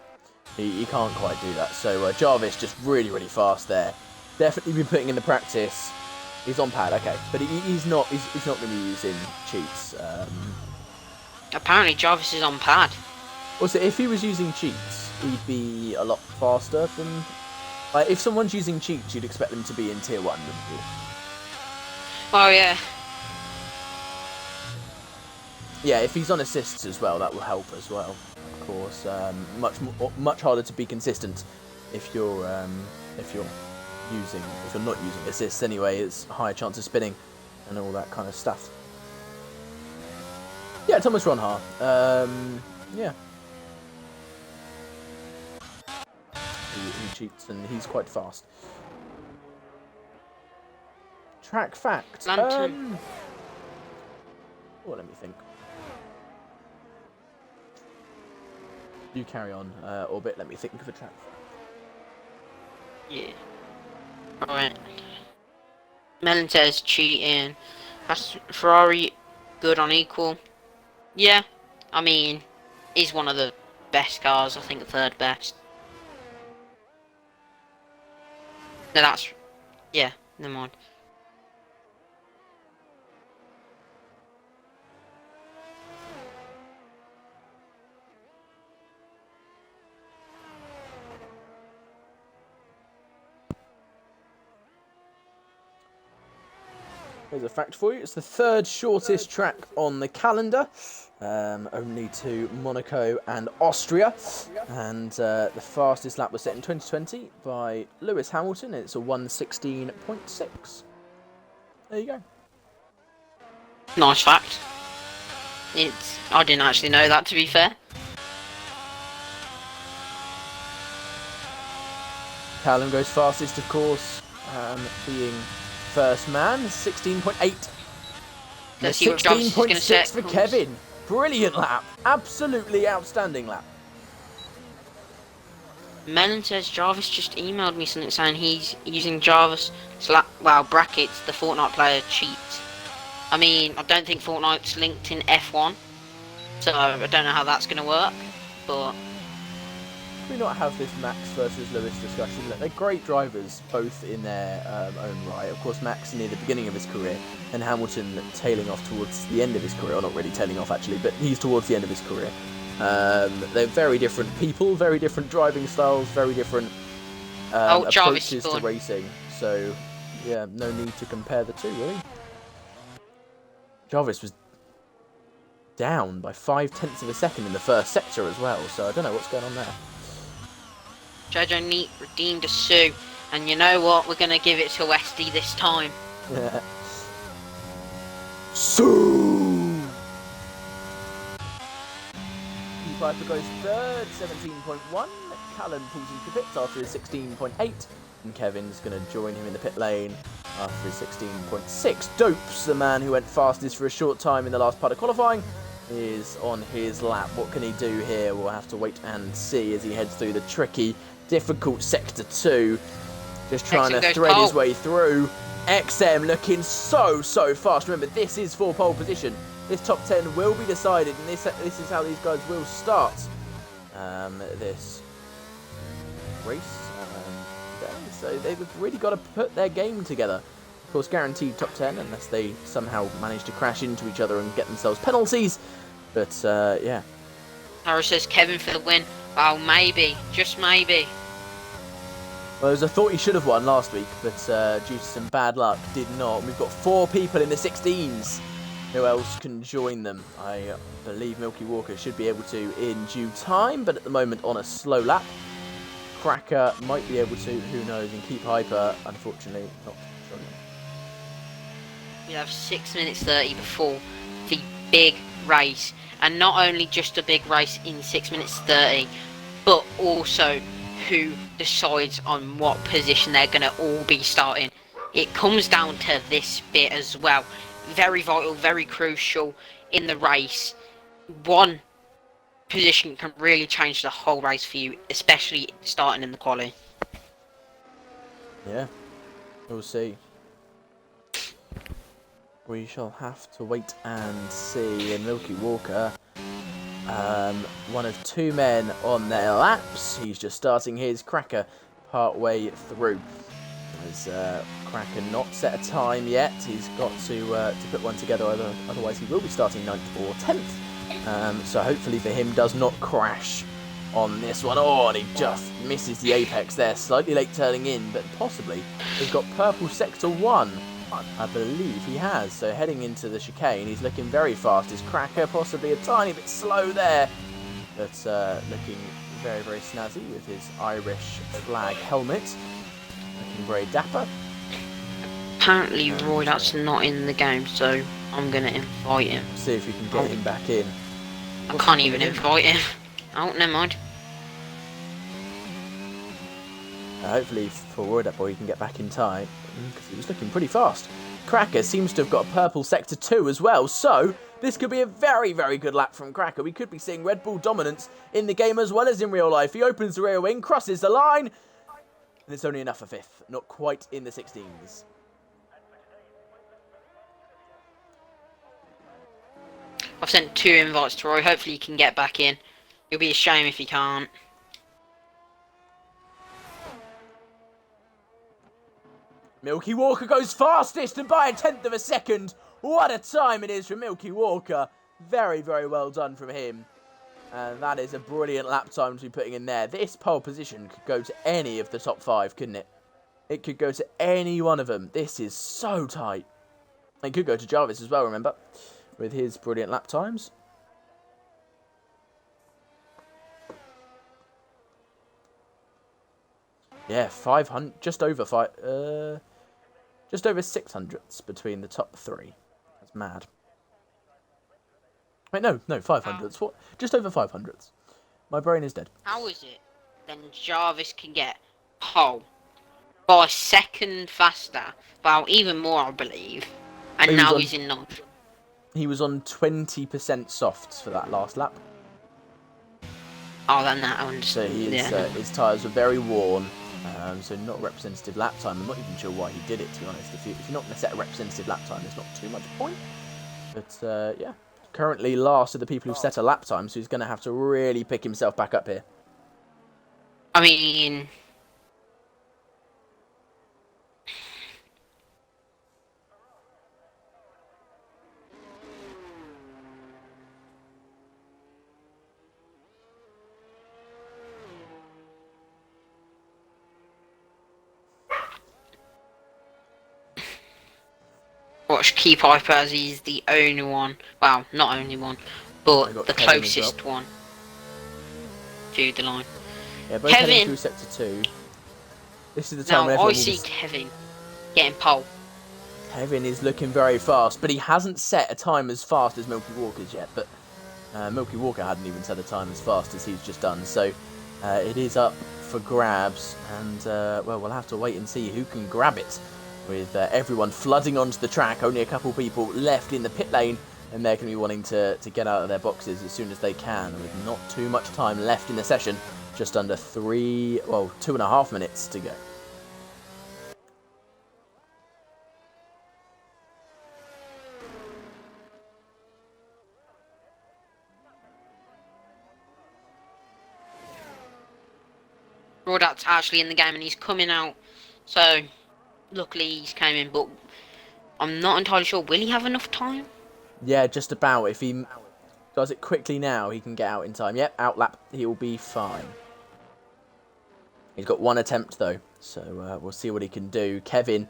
he can't quite do that. So Jarvis just really, really fast there. Definitely been putting in the practice. He's on pad, okay, but he's not. He's not going to be using cheats. Apparently, Jarvis is on pad. Also, if he was using cheats, he'd be a lot faster than. Like, if someone's using cheats, you'd expect them to be in tier 1, wouldn't you? Oh yeah. Yeah, if he's on assists as well, that will help as well. Of course, much harder to be consistent if you're not using assists anyway. It's a higher chance of spinning and all that kind of stuff. Yeah, Thomas Ronha. Yeah. He cheats and he's quite fast. Track fact. Lantern. Let me think. You carry on, Orbit. Let me think of a track fact. Yeah. Alright. Melon says cheating. That's Ferrari good on equal. Yeah. I mean, he's one of the best cars. I think the third best. No, that's... Yeah, never mind. Here's a fact for you. It's the third shortest track on the calendar. Only to Monaco and Austria. And the fastest lap was set in 2020 by Lewis Hamilton. It's a 1:16.6. There you go. Nice fact. I didn't actually know that, to be fair. Callum goes fastest, of course, being first man, 16.8. Let's see what Jarvis is going to set. 16.6 for Kevin. Brilliant lap. Absolutely outstanding lap. Melon says Jarvis just emailed me something saying he's using Jarvis brackets the Fortnite player cheat. I mean, I don't think Fortnite's linked in F1, so I don't know how that's going to work, but... Can we not have this Max versus Lewis discussion? Look, they're great drivers, both in their own right. Of course, Max near the beginning of his career, and Hamilton tailing off towards the end of his career. Or not really tailing off, actually, but he's towards the end of his career. They're very different people, very different driving styles, very different approaches to racing. So, yeah, no need to compare the two, really. Jarvis was down by 0.5 of a second in the first sector as well, so I don't know what's going on there. Jojo Neat redeemed a Sue, and you know what? We're going to give it to Westy this time. Sue! Piper goes third, 17.1. Callum pulls into pits after his 16.8. And Kevin's going to join him in the pit lane after his 16.6. Dopes, the man who went fastest for a short time in the last part of qualifying, is on his lap. What can he do here? We'll have to wait and see as he heads through the tricky, difficult Sector 2. Just trying to thread his way through. XM looking so fast. Remember, this is for pole position. This top 10 will be decided, and this is how these guys will start this race. So they've really got to put their game together. Of course, guaranteed top 10 unless they somehow manage to crash into each other and get themselves penalties. But, yeah. Harris says Kevin for the win. Well, maybe. Just maybe. Well, I thought he should have won last week, but due to some bad luck, did not. We've got 4 people in the 16s. Who else can join them? I believe Milky Walker should be able to in due time, but at the moment on a slow lap. Cracker might be able to, who knows, and Keep Hyper, unfortunately, not joining. we have 6 minutes 30 before the big race. And not only just a big race in 6 minutes 30, but also who decides on what position they're going to all be starting. It comes down to this bit as well. Very vital, very crucial in the race. One position can really change the whole race for you, especially starting in the quali. Yeah, we'll see. We shall have to wait and see. And Milky Walker, one of two men on their laps. He's just starting his Cracker part way through. Has Cracker not set a time yet? He's got to put one together, otherwise he will be starting 9th or 10th. So hopefully for him does not crash on this one. Oh, and he just misses the apex there. Slightly late turning in, but possibly he's got purple sector 1. I believe he has. So heading into the chicane, he's looking very fast. His Cracker possibly a tiny bit slow there, but looking very, very snazzy with his Irish flag helmet. Looking very dapper. Apparently Roy, that's not in the game, so I'm going to invite him. See if we can get him back in. I can't even invite him. Oh, never mind. Hopefully for Roy that boy he can get back in time, because he was looking pretty fast. Cracker seems to have got a purple sector 2 as well, so this could be a very, very good lap from Cracker. We could be seeing Red Bull dominance in the game as well as in real life. He opens the rear wing, crosses the line, and it's only enough for 5th. Not quite in the 16s. I've sent 2 invites to Roy. Hopefully he can get back in. It'll be a shame if he can't. Milky Walker goes fastest and by a 10th of a second. What a time it is from Milky Walker. Very, very well done from him. And that is a brilliant lap time to be putting in there. This pole position could go to any of the top 5, couldn't it? It could go to any one of them. This is so tight. It could go to Jarvis as well, remember, with his brilliant lap times. Yeah, 500, just over 600s between the top 3. That's mad. Wait, no, 500s. What? Just over 500s. My brain is dead. How is it then Jarvis can get pole by a second faster? Well, even more, I believe. And now he's in 9th. He was on 20% softs for that last lap. Oh, then that I understand. So his tyres were very worn. So not a representative lap time. I'm not even sure why he did it, to be honest. If you're not going to set a representative lap time, there's not too much point. But yeah, currently last of the people who've set a lap time, so he's going to have to really pick himself back up here. I mean, watch Key Piper as he's the only one. Well, not only one, but the closest one to the line. Yeah, both heading through sector 2. This is the time when I see Kevin getting pole. Kevin is looking very fast, but he hasn't set a time as fast as Milky Walker's yet. But Milky Walker hadn't even set a time as fast as he's just done. So it is up for grabs, and well, we'll have to wait and see who can grab it. With everyone flooding onto the track, only a couple people left in the pit lane, and they're going to be wanting to get out of their boxes as soon as they can, with not too much time left in the session, just under 2.5 minutes to go. Rodak's actually in the game and he's coming out, so luckily he's came in, but I'm not entirely sure. Will he have enough time? Yeah, just about. If he does it quickly now, he can get out in time. Yep, outlap. He'll be fine. He's got 1 attempt, though, so we'll see what he can do. Kevin,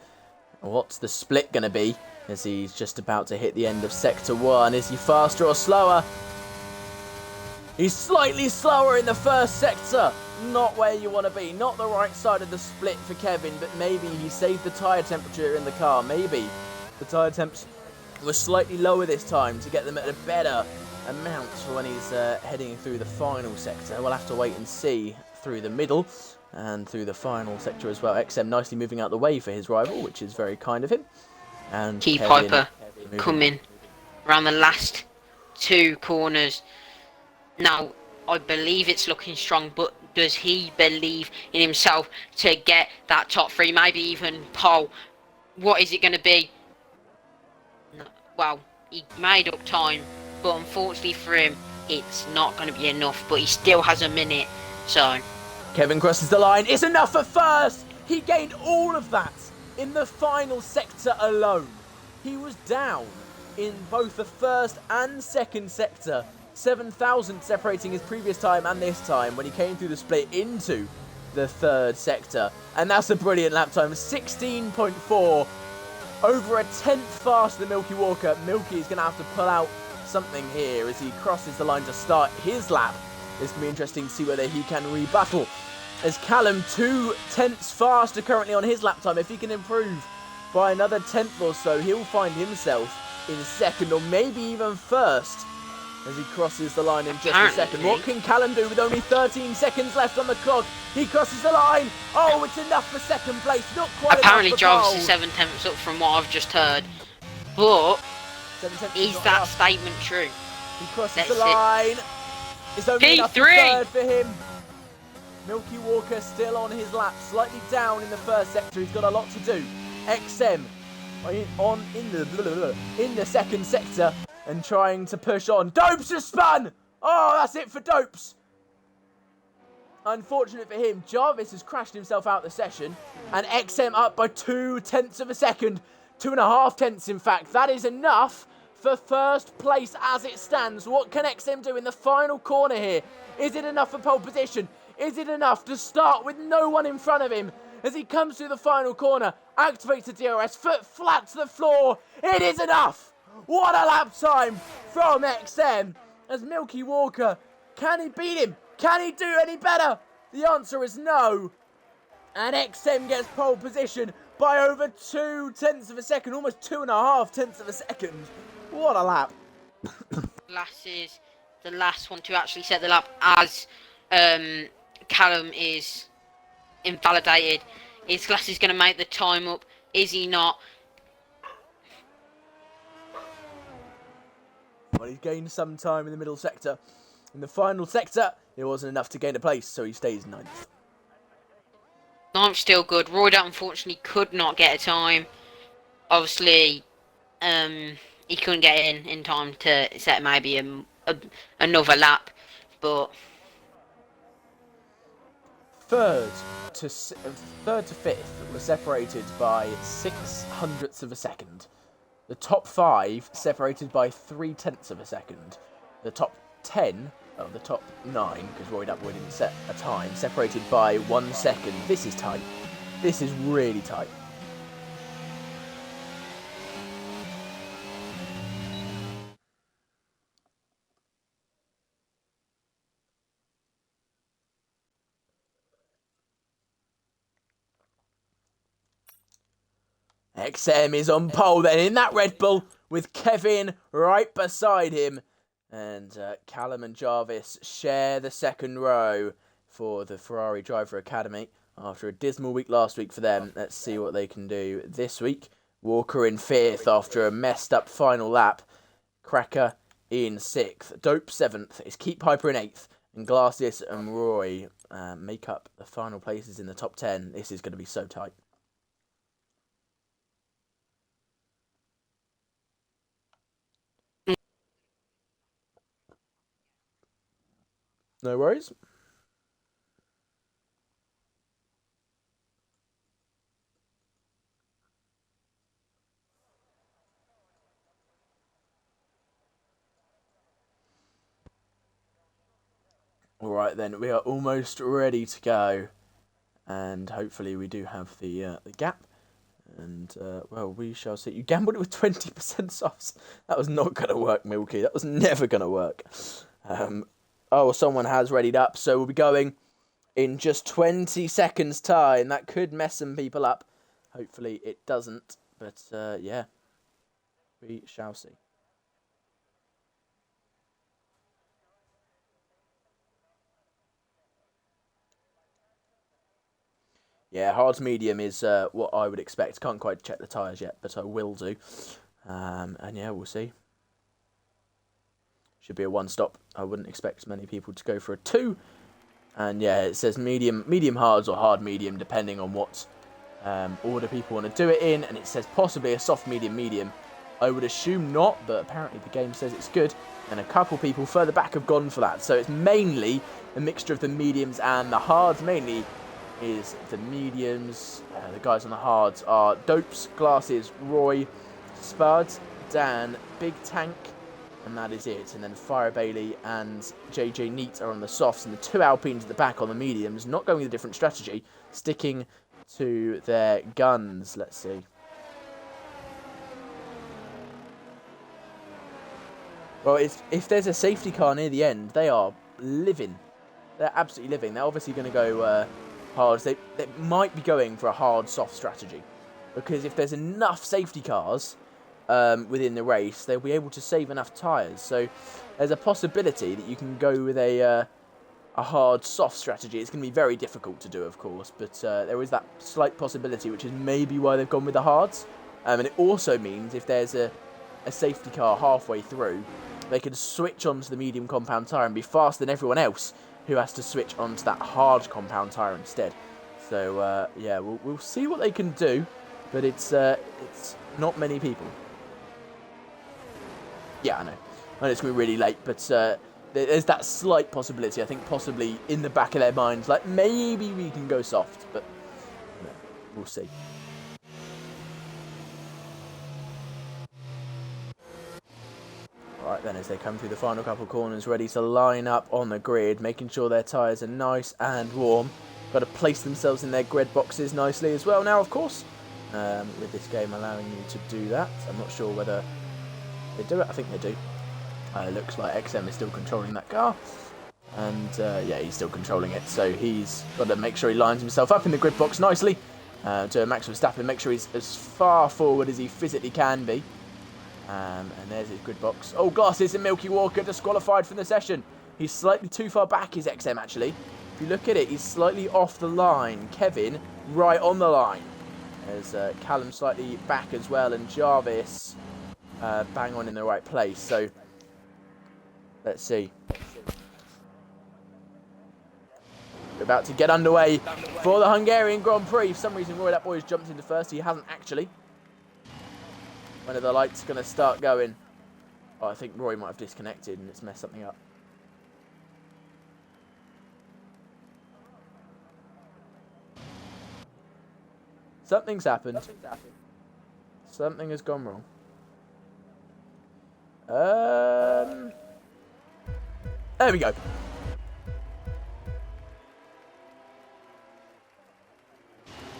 what's the split going to be as he's just about to hit the end of Sector 1? Is he faster or slower? He's slightly slower in the first sector. Not where you want to be. Not the right side of the split for Kevin, but maybe he saved the tyre temperature in the car. Maybe. The tyre temps were slightly lower this time to get them at a better amount for when he's heading through the final sector. We'll have to wait and see through the middle and through the final sector as well. XM nicely moving out the way for his rival, which is very kind of him. And Key Piper coming around the last 2 corners. Now, I believe it's looking strong, but does he believe in himself to get that top 3, maybe even pole? What is it going to be? Well, he made up time, but unfortunately for him, it's not going to be enough, but he still has a minute, so... Kevin crosses the line. It's enough at first! He gained all of that in the final sector alone. He was down in both the first and second sector. 7,000 separating his previous time and this time when he came through the split into the third sector. And that's a brilliant lap time. 16.4. Over a tenth faster than Milky Walker. Milky is going to have to pull out something here as he crosses the line to start his lap. It's going to be interesting to see whether he can rebuttal. As Callum 2 tenths faster currently on his lap time. If he can improve by another tenth or so, he'll find himself in second or maybe even first as he crosses the line in just a second. What can Callum do with only 13 seconds left on the clock? He crosses the line. Oh, it's enough for second place. Not quite apparently enough for Jarvis pole. is 7 tenths up from what I've just heard. But is that enough. statement true? He crosses the line. It's only enough for third for him. Milky Walker still on his lap, slightly down in the first sector. He's got a lot to do. XM in the second sector and trying to push on. Dopes has spun! Oh, that's it for Dopes. Unfortunate for him, Jarvis has crashed himself out the session and XM up by 2 tenths of a second. 2.5 tenths, in fact. That is enough for first place as it stands. What can XM do in the final corner here? Is it enough for pole position? Is it enough to start with no one in front of him? As he comes through the final corner, activates the DRS, foot flat to the floor. It is enough! What a lap time from XM. As Milky Walker, can he beat him? Can he do any better? The answer is no. And XM gets pole position by over 2 tenths of a second, almost 2.5 tenths of a second. What a lap. Glasses, the last one to actually set the lap as Callum is invalidated. Is Glasses going to make the time up? Is he not? Well, he's gained some time in the middle sector. In the final sector, it wasn't enough to gain a place, so he stays 9th. 9th still good. Royda unfortunately could not get a time. Obviously, he couldn't get in time to set maybe another lap, but... Third to 5th were separated by 0.06 of a second. The top 5 separated by 0.3 of a second. The top 10, the top 9, because Roy Dapboy didn't set a time, separated by 1 second. This is tight. This is really tight. XM is on pole then in that Red Bull with Kevin right beside him. And Callum and Jarvis share the second row for the Ferrari Driver Academy. After a dismal week last week for them, let's see what they can do this week. Walker in 5th after a messed up final lap. Cracker in 6th. Dope 7th. It's Keep Piper in 8th. And Glacius and Roy make up the final places in the top 10. This is going to be so tight. No worries. Alright then, we are almost ready to go. And hopefully we do have the gap. And, well, we shall see. You gambled it with 20% softs. That was not going to work, Milky. That was never going to work. Oh, someone has readied up, so we'll be going in just 20 seconds' time. That could mess some people up. Hopefully it doesn't, but yeah. We shall see. Yeah, hard to medium is what I would expect. Can't quite check the tyres yet, but I will do. And yeah, we'll see. Should be a one-stop. I wouldn't expect many people to go for a 2. And yeah, it says medium hards or hard medium, depending on what order people want to do it in. And it says possibly a soft medium. I would assume not, but apparently the game says it's good. And a couple people further back have gone for that. So it's mainly a mixture of the mediums and the hards. Mainly is the mediums. The guys on the hards are Dopes, Glasses, Roy, Spud, Dan, Big Tank, and that is it. And then Fire Bailey and JJ Neat are on the softs, and the 2 Alpines at the back on the mediums, not going with a different strategy, sticking to their guns. Let's see. Well, if there's a safety car near the end, they are living. They're absolutely living. They're obviously going to go hard. They might be going for a hard-soft strategy, because if there's enough safety cars within the race, they'll be able to save enough tyres. So there's a possibility that you can go with a hard-soft strategy. It's going to be very difficult to do, of course, but there is that slight possibility, which is maybe why they've gone with the hards. And it also means if there's a safety car halfway through, they can switch onto the medium compound tyre and be faster than everyone else who has to switch onto that hard compound tyre instead. So yeah, we'll see what they can do, but it's not many people. Yeah, I know it's going to be really late, but there's that slight possibility. I think possibly in the back of their minds, like maybe we can go soft, but you know, we'll see. Right then, as they come through the final couple of corners, ready to line up on the grid, making sure their tyres are nice and warm. Got to place themselves in their grid boxes nicely as well now, of course. With this game allowing you to do that. I'm not sure whether they do it. I think they do. It looks like XM is still controlling that car. And yeah, he's still controlling it. So he's got to make sure he lines himself up in the grid box nicely. To Max Verstappen, make sure he's as far forward as he physically can be. And there's his grid box. Oh, Glasses and Milky Walker disqualified from the session. He's slightly too far back, is XM actually. If you look at it, he's slightly off the line. Kevin, right on the line. There's Callum slightly back as well, and Jarvis bang on in the right place. So, let's see. We're about to get underway for the Hungarian Grand Prix. For some reason, Roy, that boy's jumped into first. He hasn't actually. When are the lights going to start going? Oh, I think Roy might have disconnected and it's messed something up. Something's happened. Something has gone wrong. There we go.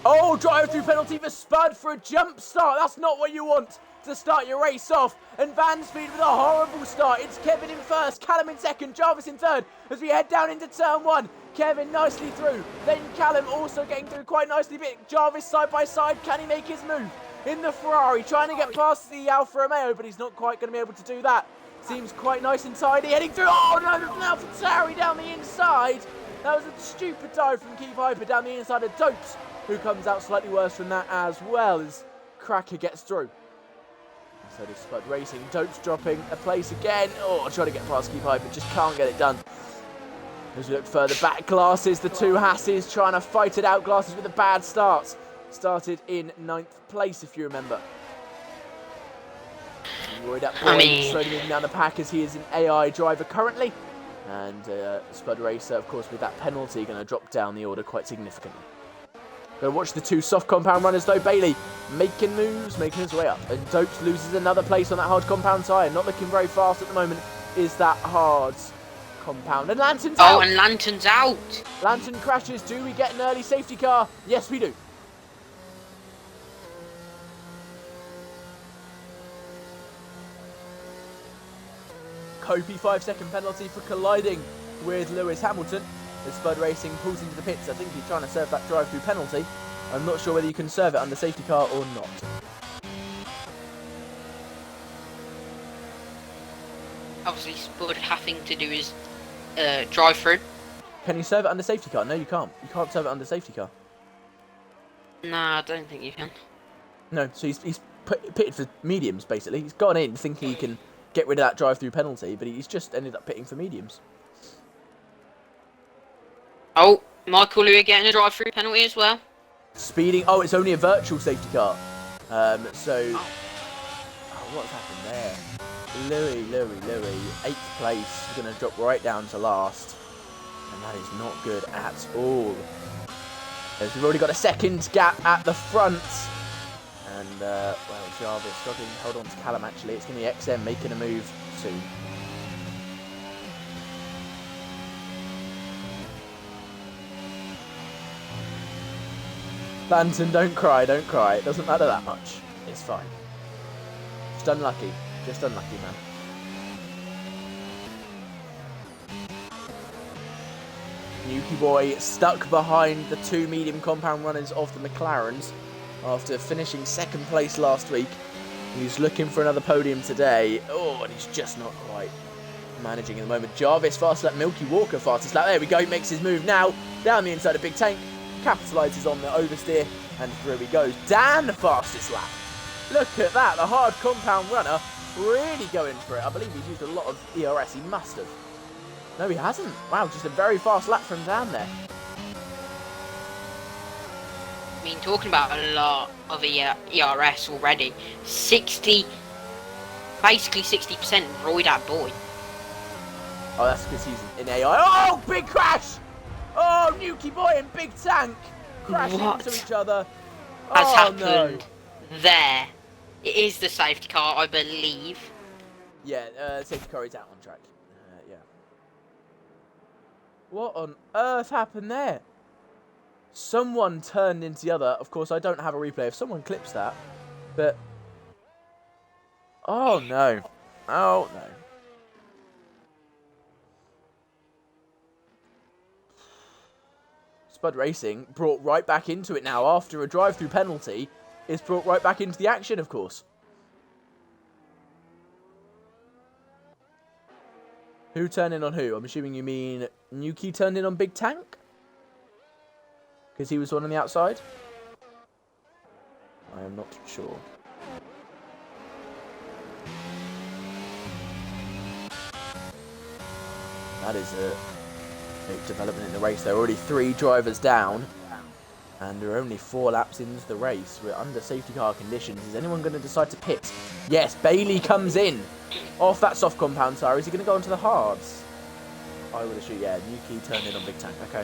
Oh, drive-through penalty for Spud for a jump start. That's not what you want to start your race off. And Van Speed with a horrible start. It's Kevin in first, Callum in second, Jarvis in third as we head down into turn 1. Kevin nicely through. Then Callum also getting through quite nicely. But Jarvis side by side. Can he make his move? In the Ferrari, trying to get past the Alfa Romeo, but he's not quite going to be able to do that. Seems quite nice and tidy. Heading through. Oh, no, there's an Alfa Tauri down the inside. That was a stupid dive from Keith Hyper down the inside of Dopes, who comes out slightly worse from that as well as Cracker gets through. So does Spud Racing. Dopes dropping a place again. Oh, trying to get past Keith Hyper, just can't get it done. As we look further back, Glasses, the 2 Hasses trying to fight it out. Glasses with a bad start. Started in 9th place, if you remember. Roy, that boy slowly moving down the pack as he is an AI driver currently. And Spud Racer, of course, with that penalty, going to drop down the order quite significantly. Going to watch the 2 soft compound runners, though. Bailey making moves, making his way up. And Dopes loses another place on that hard compound tyre. Not looking very fast at the moment is that hard compound. And Lantern's out. Oh, and Lantern's out. Lantern crashes. Do we get an early safety car? Yes, we do. Copey 5-second penalty for colliding with Lewis Hamilton. As Spud Racing pulls into the pits, I think he's trying to serve that drive-through penalty. I'm not sure whether you can serve it under safety car or not. obviously Spud having to do his drive-through. Can you serve it under safety car? No, you can't. You can't serve it under safety car. Nah, I don't think you can. No, so he's pitted for mediums, basically. He's gone in thinking he can get rid of that drive-through penalty, but he's just ended up pitting for mediums. Oh, Michael Louis getting a drive-through penalty as well. Speeding. Oh, it's only a virtual safety car. So... Oh, what's happened there? Louis. 8th place. He's going to drop right down to last. And that is not good at all. As we've already got a second gap at the front. And, well, Jarvis struggling to hold on to Callum, actually. It's going to be XM making a move soon. Lantern, don't cry. It doesn't matter that much. It's fine. Just unlucky, man. Nuki Boy stuck behind the 2 medium compound runners of the McLarens after finishing 2nd place last week. He's looking for another podium today. Oh, and he's just not quite managing at the moment. Jarvis fast lap, Milky Walker fastest lap. There we go, he makes his move now. Down the inside of Big Tank. Capitalises on the oversteer, and through he goes. Dan, the fastest lap. Look at that, the hard compound runner really going for it. I believe he's used a lot of ERS, he must have. No, he hasn't. Wow, just a very fast lap from Dan there. I mean, talking about a lot of ERS already. 60, basically 60% Roy that boy. Oh, that's because he's in AI. Oh, big crash! Oh, Nuki Boy and Big Tank crashing into each other. Has happened no. there. It is the safety car, I believe. Yeah, safety car is out on track. Yeah. What on earth happened there? Someone turned into the other. Of course, I don't have a replay if someone clips that. But... Oh, no. Oh, no. Spud Racing brought right back into it now after a drive-through penalty. Is brought right back into the action, of course. Who turned in on who? I'm assuming you mean Nuki turned in on Big Tank? Because he was the one on the outside? I am not sure. That is a big development in the race. There are already 3 drivers down. And there are only 4 laps into the race. We're under safety car conditions. Is anyone going to decide to pit? Yes, Bailey comes in. Off that soft compound tire. Is he going to go onto the hards? I would assume, yeah. Nuki turned in on Big Tank. Okay.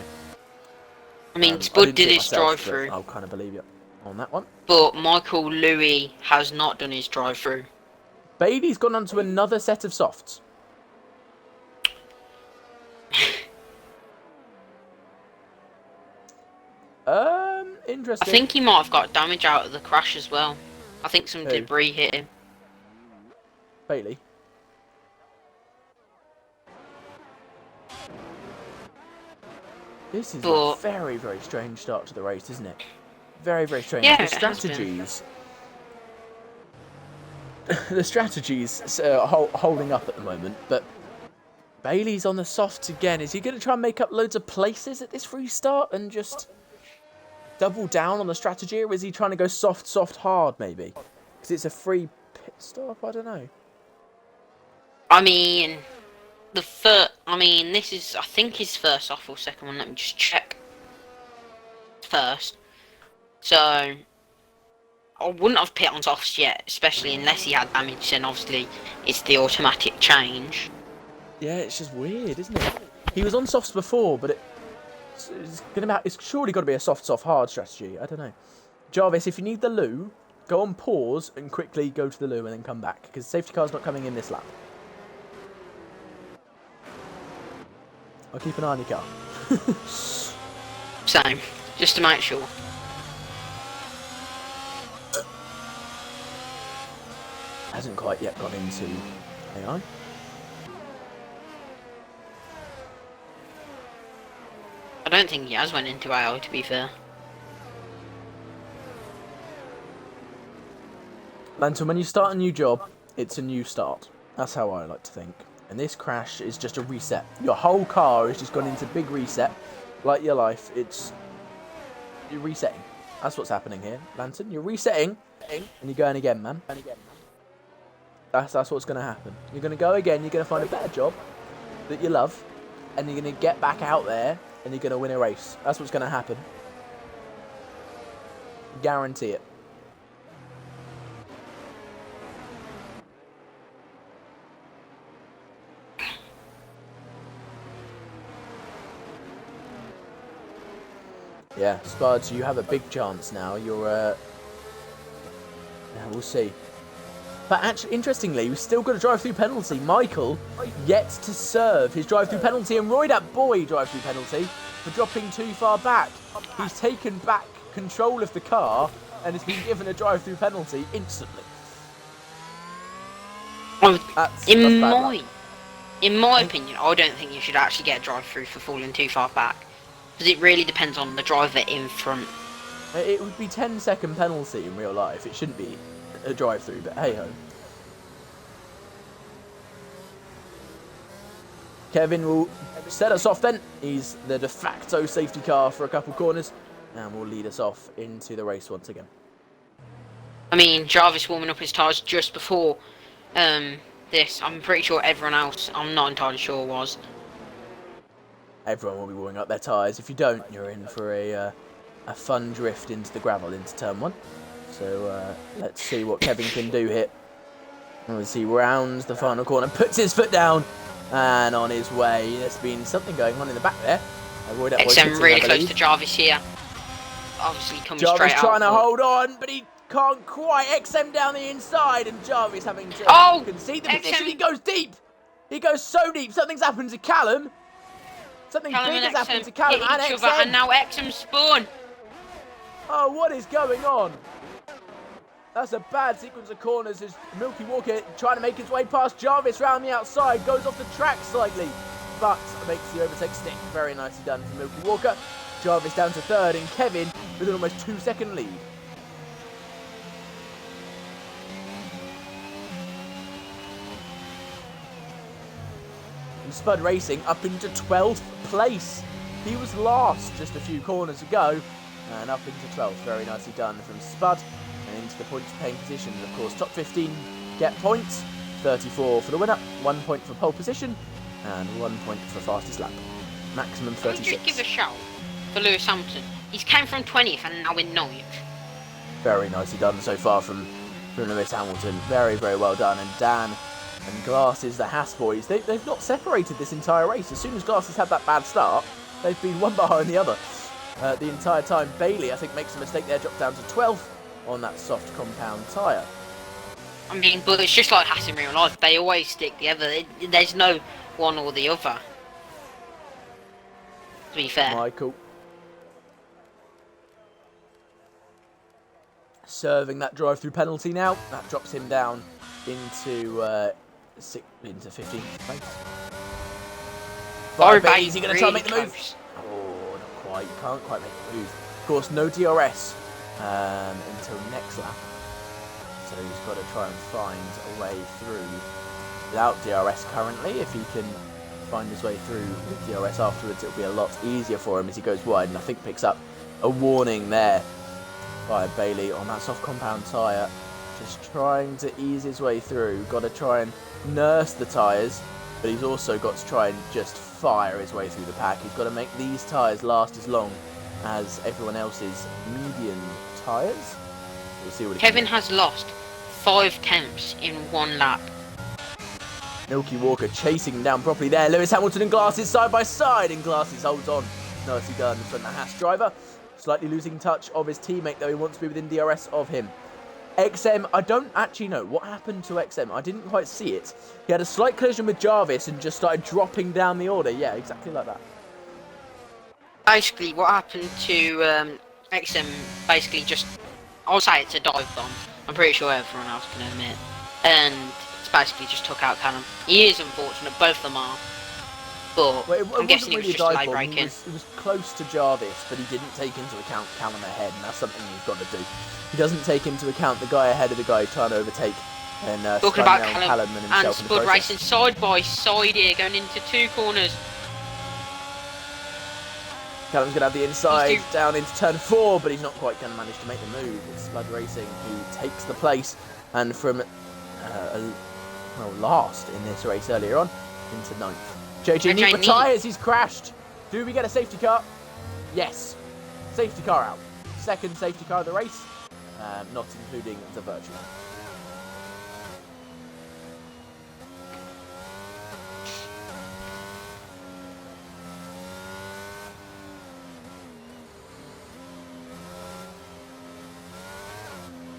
I mean, Spud did his drive-through. I'll kind of believe you on that one. But Michael Louis has not done his drive-through. Bailey's gone onto another set of softs. Interesting. I think he might have got damage out of the crash as well. I think some debris hit him. Bailey. This is a very, very strange start to the race, isn't it? Very, very strange. Yeah, the strategies. The strategies are holding up at the moment, but Bailey's on the softs again. Is he going to try and make up loads of places at this free start and just double down on the strategy, or is he trying to go soft, hard, maybe? Because it's a free pit stop, I don't know. I mean, this is, I think, his first off or second one. Let me just check. First. So, I wouldn't have pit on softs yet, especially unless he had damage, then obviously it's the automatic change. Yeah, it's just weird, isn't it? He was on softs before, but it's surely got to be a soft, hard strategy. I don't know. Jarvis, if you need the loo, go on pause and quickly go to the loo and then come back, because safety car's not coming in this lap. I'll keep an eye on your car. Same, just to make sure. Hasn't quite yet got into AI. I don't think he has went into AI, to be fair. Lantern, when you start a new job, it's a new start. That's how I like to think. And this crash is just a reset. Your whole car has just gone into big reset. Like your life, you're resetting. That's what's happening here, Lantern. You're resetting, and you're going again, man. That's what's going to happen. You're going to go again, you're going to find a better job that you love, and you're going to get back out there, and you're going to win a race. That's what's going to happen. Guarantee it. Yeah, Spuds, you have a big chance now. You're, yeah, we'll see. But actually, interestingly, we've still got a drive-through penalty. Michael yet to serve his drive-through penalty, and Roy, that boy, drive-through penalty for dropping too far back. He's taken back control of the car and has been given a drive-through penalty instantly. In my opinion, I don't think you should actually get a drive-through for falling too far back. Because it really depends on the driver in front. It would be 10-second penalty in real life. It shouldn't be a drive-through, but hey-ho. Kevin will set us off then. He's the de facto safety car for a couple corners and will lead us off into the race once again. I mean, Jarvis warming up his tyres just before this. I'm pretty sure everyone else, I'm not entirely sure, was. Everyone will be warming up their tyres. If you don't, you're in for a fun drift into the gravel into turn 1. So let's see what Kevin can do here. As he rounds the final corner, puts his foot down, and on his way. There's been something going on in the back there. XM really close to Jarvis here. Obviously coming straight out. Jarvis trying to hold on, but he can't quite. XM down the inside, and Jarvis having to concede the position. He goes deep. He goes so deep. Something's happened to Callum. Something big has happened to Callum and XM. And now XM spawn. Oh, what is going on? That's a bad sequence of corners as Milky Walker trying to make his way past Jarvis round the outside. Goes off the track slightly, but makes the overtake stick. Very nicely done for Milky Walker. Jarvis down to 3rd, and Kevin with an almost 2-second lead. And Spud Racing up into 12th place. He was last just a few corners ago, and up into 12th. Very nicely done from Spud. And into the points paying position. And of course, top 15 get points. 34 for the winner, 1 point for pole position, and 1 point for fastest lap. Maximum 36. Can we just give a shout for Lewis Hamilton? He's came from 20th and now in 9th. Very nicely done so far from Lewis Hamilton. Very, very well done. And Dan and Glasses, the Haas boys, they've not separated this entire race. As soon as Glasses had that bad start, they've been one behind the other the entire time. Bailey, I think, makes a mistake there, drops down to 12th on that soft compound tyre. I mean, but it's just like Haas in real life. They always stick together. There's no one or the other. To be fair. Michael. Serving that drive-through penalty now. That drops him down into 15th place. Is he going to try and make the move? Oh, not quite. You can't quite make the move. Of course, no DRS until next lap. So he's got to try and find a way through without DRS currently. If he can find his way through with DRS afterwards, it'll be a lot easier for him as he goes wide, and I think picks up a warning there by Bailey on that soft compound tyre. Just trying to ease his way through. Got to try and nurse the tyres, but he's also got to try and just fire his way through the pack. He's got to make these tyres last as long as everyone else's medium tyres. We'll see what Kevin has lost 5 temps in 1 lap. Milky Walker chasing him down properly there. Lewis Hamilton and Glasses side by side, and Glasses holds on. Nicely done from the Haas driver. Slightly losing touch of his teammate, though he wants to be within DRS of him. XM, I don't actually know what happened to XM. I didn't quite see it. He had a slight collision with Jarvis and just started dropping down the order. Yeah, exactly like that. Basically, what happened to XM, basically just, I'll say it's a dive bomb. I'm pretty sure everyone else can admit. And it's basically just took out Callum. He is unfortunate, both of them are. But I'm guessing it was just late braking. It was close to Jarvis, but he didn't take into account Callum ahead, and that's something you've got to do. He doesn't take into account the guy ahead of the guy trying to overtake And Talking about Callum Callum and and himself in the Spud process. racing side by side here, going into 2 corners. Callum's going to have the inside He's down into turn 4, but he's not quite going to manage to make the move. It's Spud Racing who takes the place, and from last in this race earlier on into 9th. JJ Neat retires, he's crashed. Do we get a safety car? Yes. Safety car out. Second safety car of the race, not including the virtual.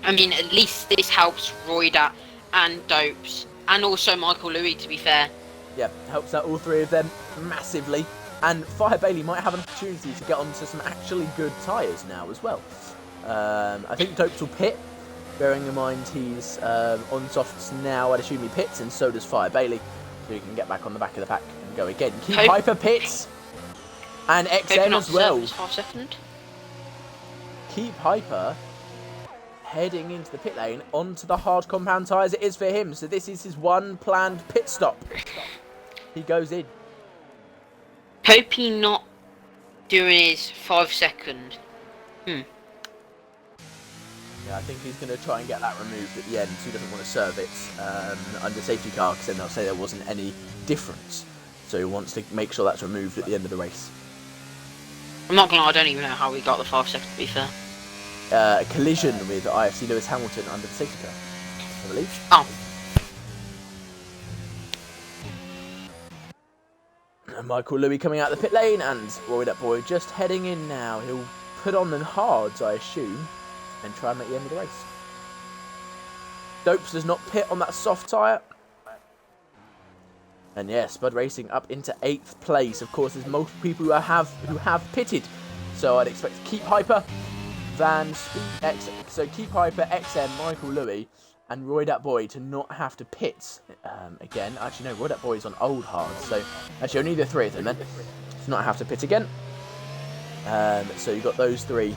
I mean, at least this helps Royda and Dopes, and also Michael Louis, to be fair. Yeah, helps out all 3 of them massively. And Fire Bailey might have an opportunity to get onto some actually good tyres now as well. I think Dopes will pit, bearing in mind he's on softs now. I'd assume he pits, and so does Fire Bailey, so he can get back on the back of the pack and go again. Keep Hyper pits, and XM as well. Keep Hyper heading into the pit lane onto the hard compound tyres. It is for him, so this is his one planned pit stop. He goes in. Hope he not doing his 5 second. Yeah, I think he's going to try and get that removed at the end, so he doesn't want to serve it under safety car, because then they'll say there wasn't any difference. So he wants to make sure that's removed at the end of the race. I'm not gonna lie, I don't even know how we got the 5 second, to be fair. A collision with IFC Lewis Hamilton under the safety car, I believe. Oh. Michael Louis coming out of the pit lane, and Roy Up Boy just heading in now. He'll put on the hards, I assume, and try and make the end of the race. Dopes does not pit on that soft tyre. And yeah, Spud Racing up into 8th place. Of course, there's multiple people who have pitted, so I'd expect to keep Hyper, Van, Speed, X. So keep Hyper, XM, Michael Louis, and Roy That Boy to not have to pit again. Actually, no, Roy That Boy's on old hard, so actually only the 3 of them then to not have to pit again. So you've got those 3.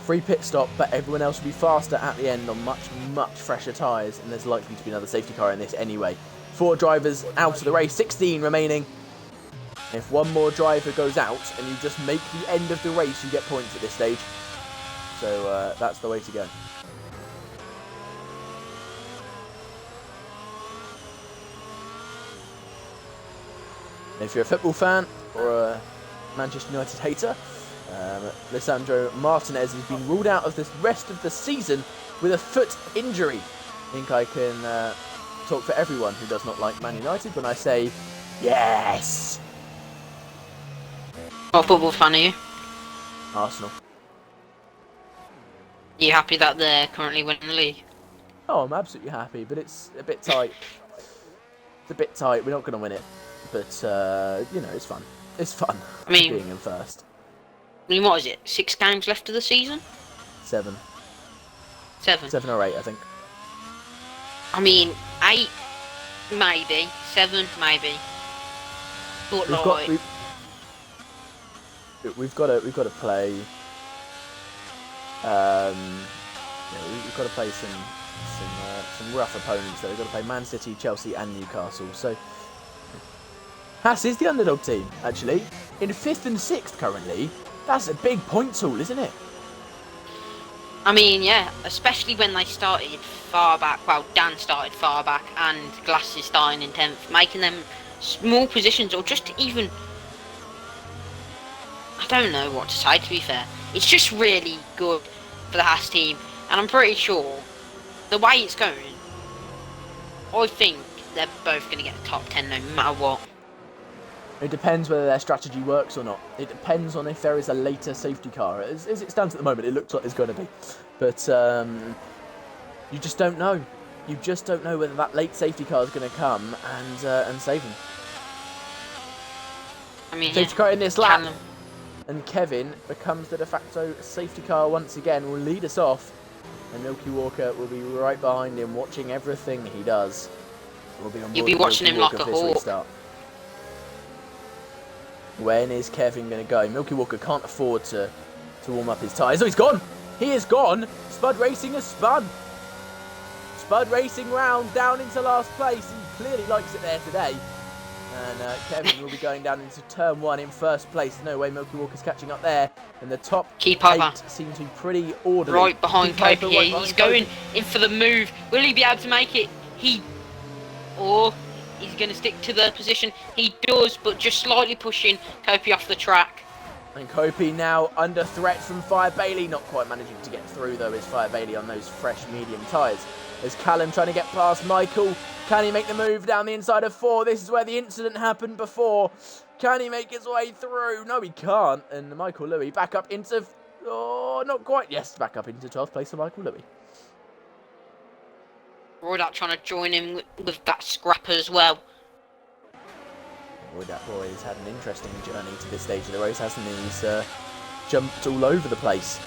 Free pit stop, but everyone else will be faster at the end on much, much fresher tyres, and there's likely to be another safety car in this anyway. 4 drivers out of the race, 16 remaining. If one more driver goes out and you just make the end of the race, you get points at this stage. So that's the way to go. If you're a football fan or a Manchester United hater, Lisandro Martinez has been ruled out of the rest of the season with a foot injury. I think I can talk for everyone who does not like Man United when I say yes. What football fan are you? Arsenal. Are you happy that they're currently winning the league? Oh, I'm absolutely happy, but it's a bit tight. It's a bit tight. We're not going to win it, but you know, it's fun. It's fun. I mean, being in first. I mean, what is it? 6 games left of the season? 7. 7. 7 or 8, I think. I mean, 8 maybe, 7 maybe. But we've got to play. We've got to play some rough opponents. Though we've got to play Man City, Chelsea, and Newcastle. So Haas is the underdog team, actually, in 5th and 6th currently. That's a big point tool, isn't it? I mean, yeah, especially when they started far back. Well, Dan started far back, and Glass is starting in 10th, making them small positions, or just even. I don't know what to say, to be fair. It's just really good for the Haas team, and I'm pretty sure the way it's going, I think they're both going to get the top 10 no matter what. It depends whether their strategy works or not. It depends on if there is a later safety car. As it stands at the moment, it looks like there's going to be. But you just don't know. You just don't know whether that late safety car is going to come and save them. I mean, safety car in this lap. And Kevin becomes the de facto safety car once again, will lead us off. And Milky Walker will be right behind him, watching everything he does. You'll be watching him like a hawk. Restart. When is Kevin going to go? Milky Walker can't afford to warm up his tyres. Oh, he's gone! He is gone! Spud Racing has spun! Spud racing round down into last place. He clearly likes it there today. And Kevin will be going down into turn 1 in first place. No way Milky Walker's catching up there. And the top Keep 8 over. seem to be pretty orderly. Right behind Kobe here. Right He's behind going Kobe. in for the move. Will he be able to make it? Or he's going to stick to the position. He does, but just slightly pushing Kobe off the track. And Kopi now under threat from Fire Bailey. Not quite managing to get through, though, is Fire Bailey on those fresh medium tyres. There's Callum trying to get past Michael. Can he make the move down the inside of 4? This is where the incident happened before. Can he make his way through? No, he can't. And Michael Louis back up into... Oh, not quite. Yes, back up into 12th place for Michael Louis. Roydat trying to join in with that scrapper as well. Boy, that boy has had an interesting journey to this stage of the race, hasn't he? He's jumped all over the place.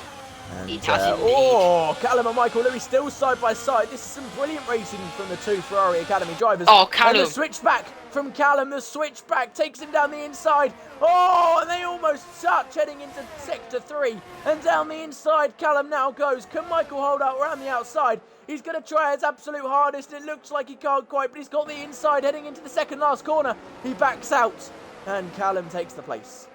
And, He has indeed. oh, Callum and Michael Louis still side by side. This is some brilliant racing from the 2 Ferrari Academy drivers. Oh, Callum. And the switchback from Callum. The switchback takes him down the inside. Oh, and they almost touch heading into sector 3. And down the inside, Callum now goes. Can Michael hold out around the outside? He's going to try his absolute hardest. It looks like he can't quite, but he's got the inside heading into the second last corner. He backs out, and Callum takes the place.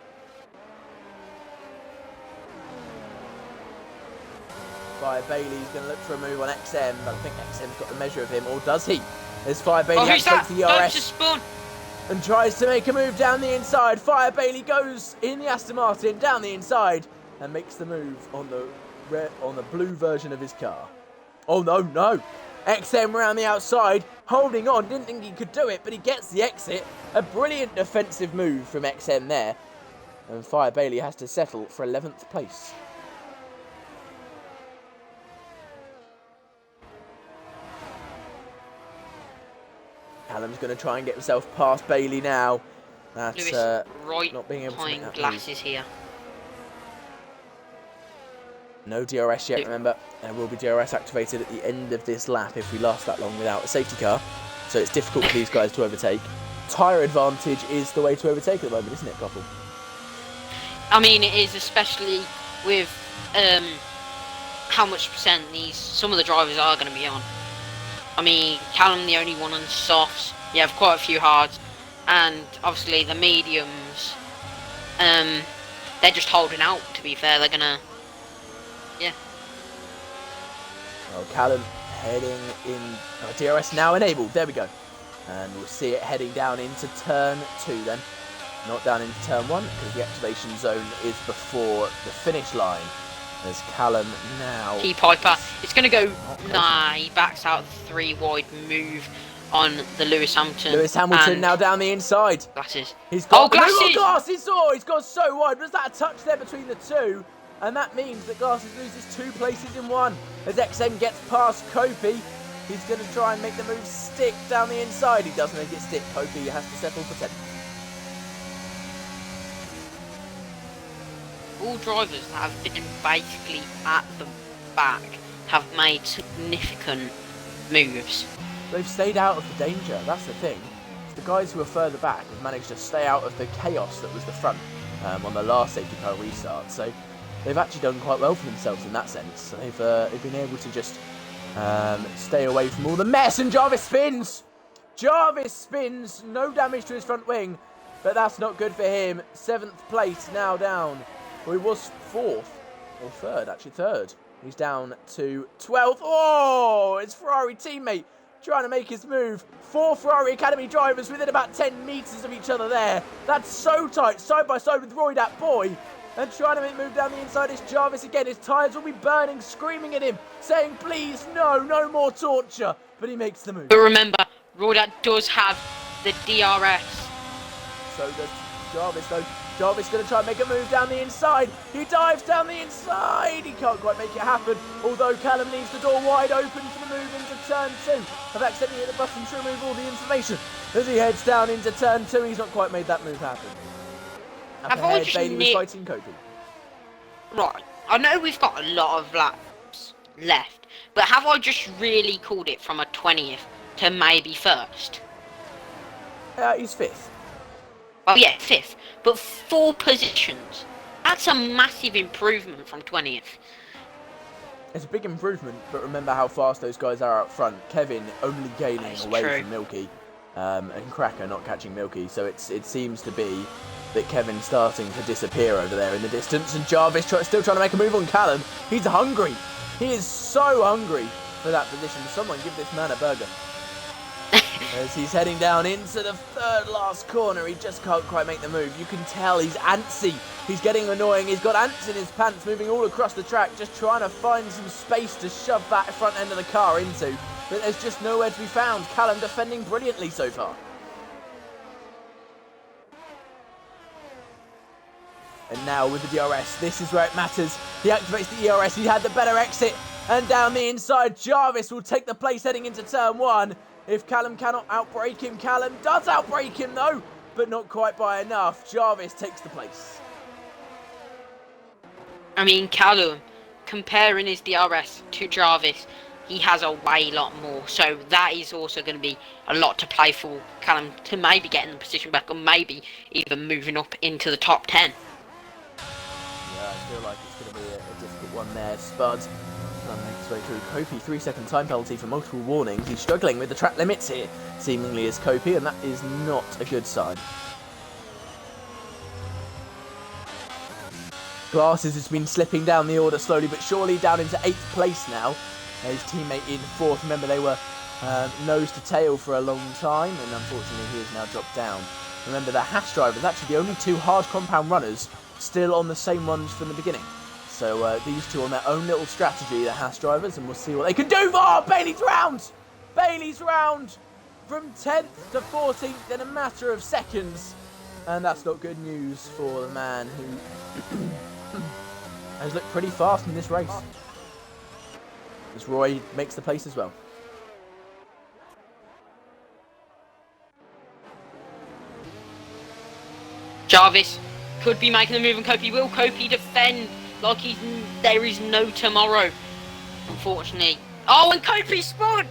Fire Bailey's going to look for a move on XM, but I think XM's got the measure of him, or does he? As Fire Bailey Who's that? takes the Don't ERS just spawn. and tries to make a move down the inside. Fire Bailey goes in the Aston Martin down the inside and makes the move on the blue version of his car. Oh, no. XM around the outside, holding on. Didn't think he could do it, but he gets the exit. A brilliant defensive move from XM there. And Fire Bailey has to settle for 11th place. Callum's going to try and get himself past Bailey now. That's Lewis, right not being able to make behind that glasses move. here. No DRS yet, remember. There will be DRS activated at the end of this lap if we last that long without a safety car. So it's difficult for these guys to overtake. Tyre advantage is the way to overtake at the moment, isn't it, Koppel? I mean, it is, especially with how much percent some of the drivers are going to be on. I mean, Callum the only one on softs. You have quite a few hards. And obviously the mediums, they're just holding out, to be fair. They're going to... Yeah. Well, Callum heading in... Oh, DRS now enabled. There we go. And we'll see it heading down into turn 2 then. Not down into turn 1, because the activation zone is before the finish line. There's Callum now. Key Piper. It's going to go... Nah, he backs out the 3 wide move on the Lewis Hamilton. Lewis Hamilton now down the inside. Glasses. He's got glasses! Glasses! Oh, he's gone so wide. Was that a touch there between the two? And that means that Glasses loses 2 places in 1. As XM gets past Kopi, he's going to try and make the move stick down the inside. He does make it stick. Kopi has to settle for 10th. All drivers that have been basically at the back have made significant moves. They've stayed out of the danger. That's the thing. The guys who are further back have managed to stay out of the chaos that was the front on the last safety car restart. So they've actually done quite well for themselves in that sense. They've been able to just stay away from all the mess. And Jarvis spins! Jarvis spins! No damage to his front wing, but that's not good for him. 7th place now down. Well, he was 4th, or 3rd, actually 3rd. He's down to 12th. Oh, his Ferrari teammate trying to make his move. 4 Ferrari Academy drivers within about 10 metres of each other there. That's so tight, side by side with Roy, that boy. And trying to make the move down the inside is Jarvis again. His tyres will be burning, screaming at him, saying, please, no more torture. But he makes the move. But remember, Roydat does have the DRS. So does Jarvis, though. Jarvis going to try and make a move down the inside. He dives down the inside. He can't quite make it happen. Although Callum leaves the door wide open for the move into turn 2. I've accidentally hit the button to remove all the information. As he heads down into turn 2, he's not quite made that move happen. Up ahead, Bailey was fighting Kopi. Right, I know we've got a lot of laps left, but have I just really called it from a 20th to maybe 1st? He's 5th. Oh yeah, 5th. But 4 positions. That's a massive improvement from 20th. It's a big improvement, but remember how fast those guys are up front. Kevin only gaining away from Milky, and Cracker not catching Milky. So it seems to be that Kevin's starting to disappear over there in the distance, and Jarvis still trying to make a move on Callum. He's hungry. He is so hungry for that position. Someone give this man a burger. As he's heading down into the third last corner, he just can't quite make the move. You can tell he's antsy. He's getting annoying. He's got ants in his pants moving all across the track, just trying to find some space to shove that front end of the car into. But there's just nowhere to be found. Callum defending brilliantly so far. And now with the DRS, this is where it matters. He activates the ERS. He had the better exit. And down the inside, Jarvis will take the place heading into turn 1. If Callum cannot outbrake him, Callum does outbrake him though, but not quite by enough. Jarvis takes the place. I mean, Callum, comparing his DRS to Jarvis, he has a way lot more. So that is also going to be a lot to play for Callum to maybe get in the position back, or maybe even moving up into the top 10. Yeah, I feel like it's going to be a difficult one there. Spud trying to make his way through. Kopi, 3-second time penalty for multiple warnings. He's struggling with the track limits here, seemingly as Kopi, and that is not a good sign. Glasses has been slipping down the order slowly but surely, down into 8th place now. His teammate in 4th. Remember, they were nose to tail for a long time, and unfortunately he has now dropped down. Remember, the Haas drivers, actually the only 2 hard compound runners, still on the same ones from the beginning. So these 2 on their own little strategy, the Haas drivers, and we'll see what they can do. Oh, Bailey's round! Bailey's round from 10th to 14th in a matter of seconds. And that's not good news for the man who has looked pretty fast in this race. As Roy makes the place as well. Jarvis could be making the move, and Kopi will. Kopi defend like there is no tomorrow, unfortunately. Oh, and Kopi spun!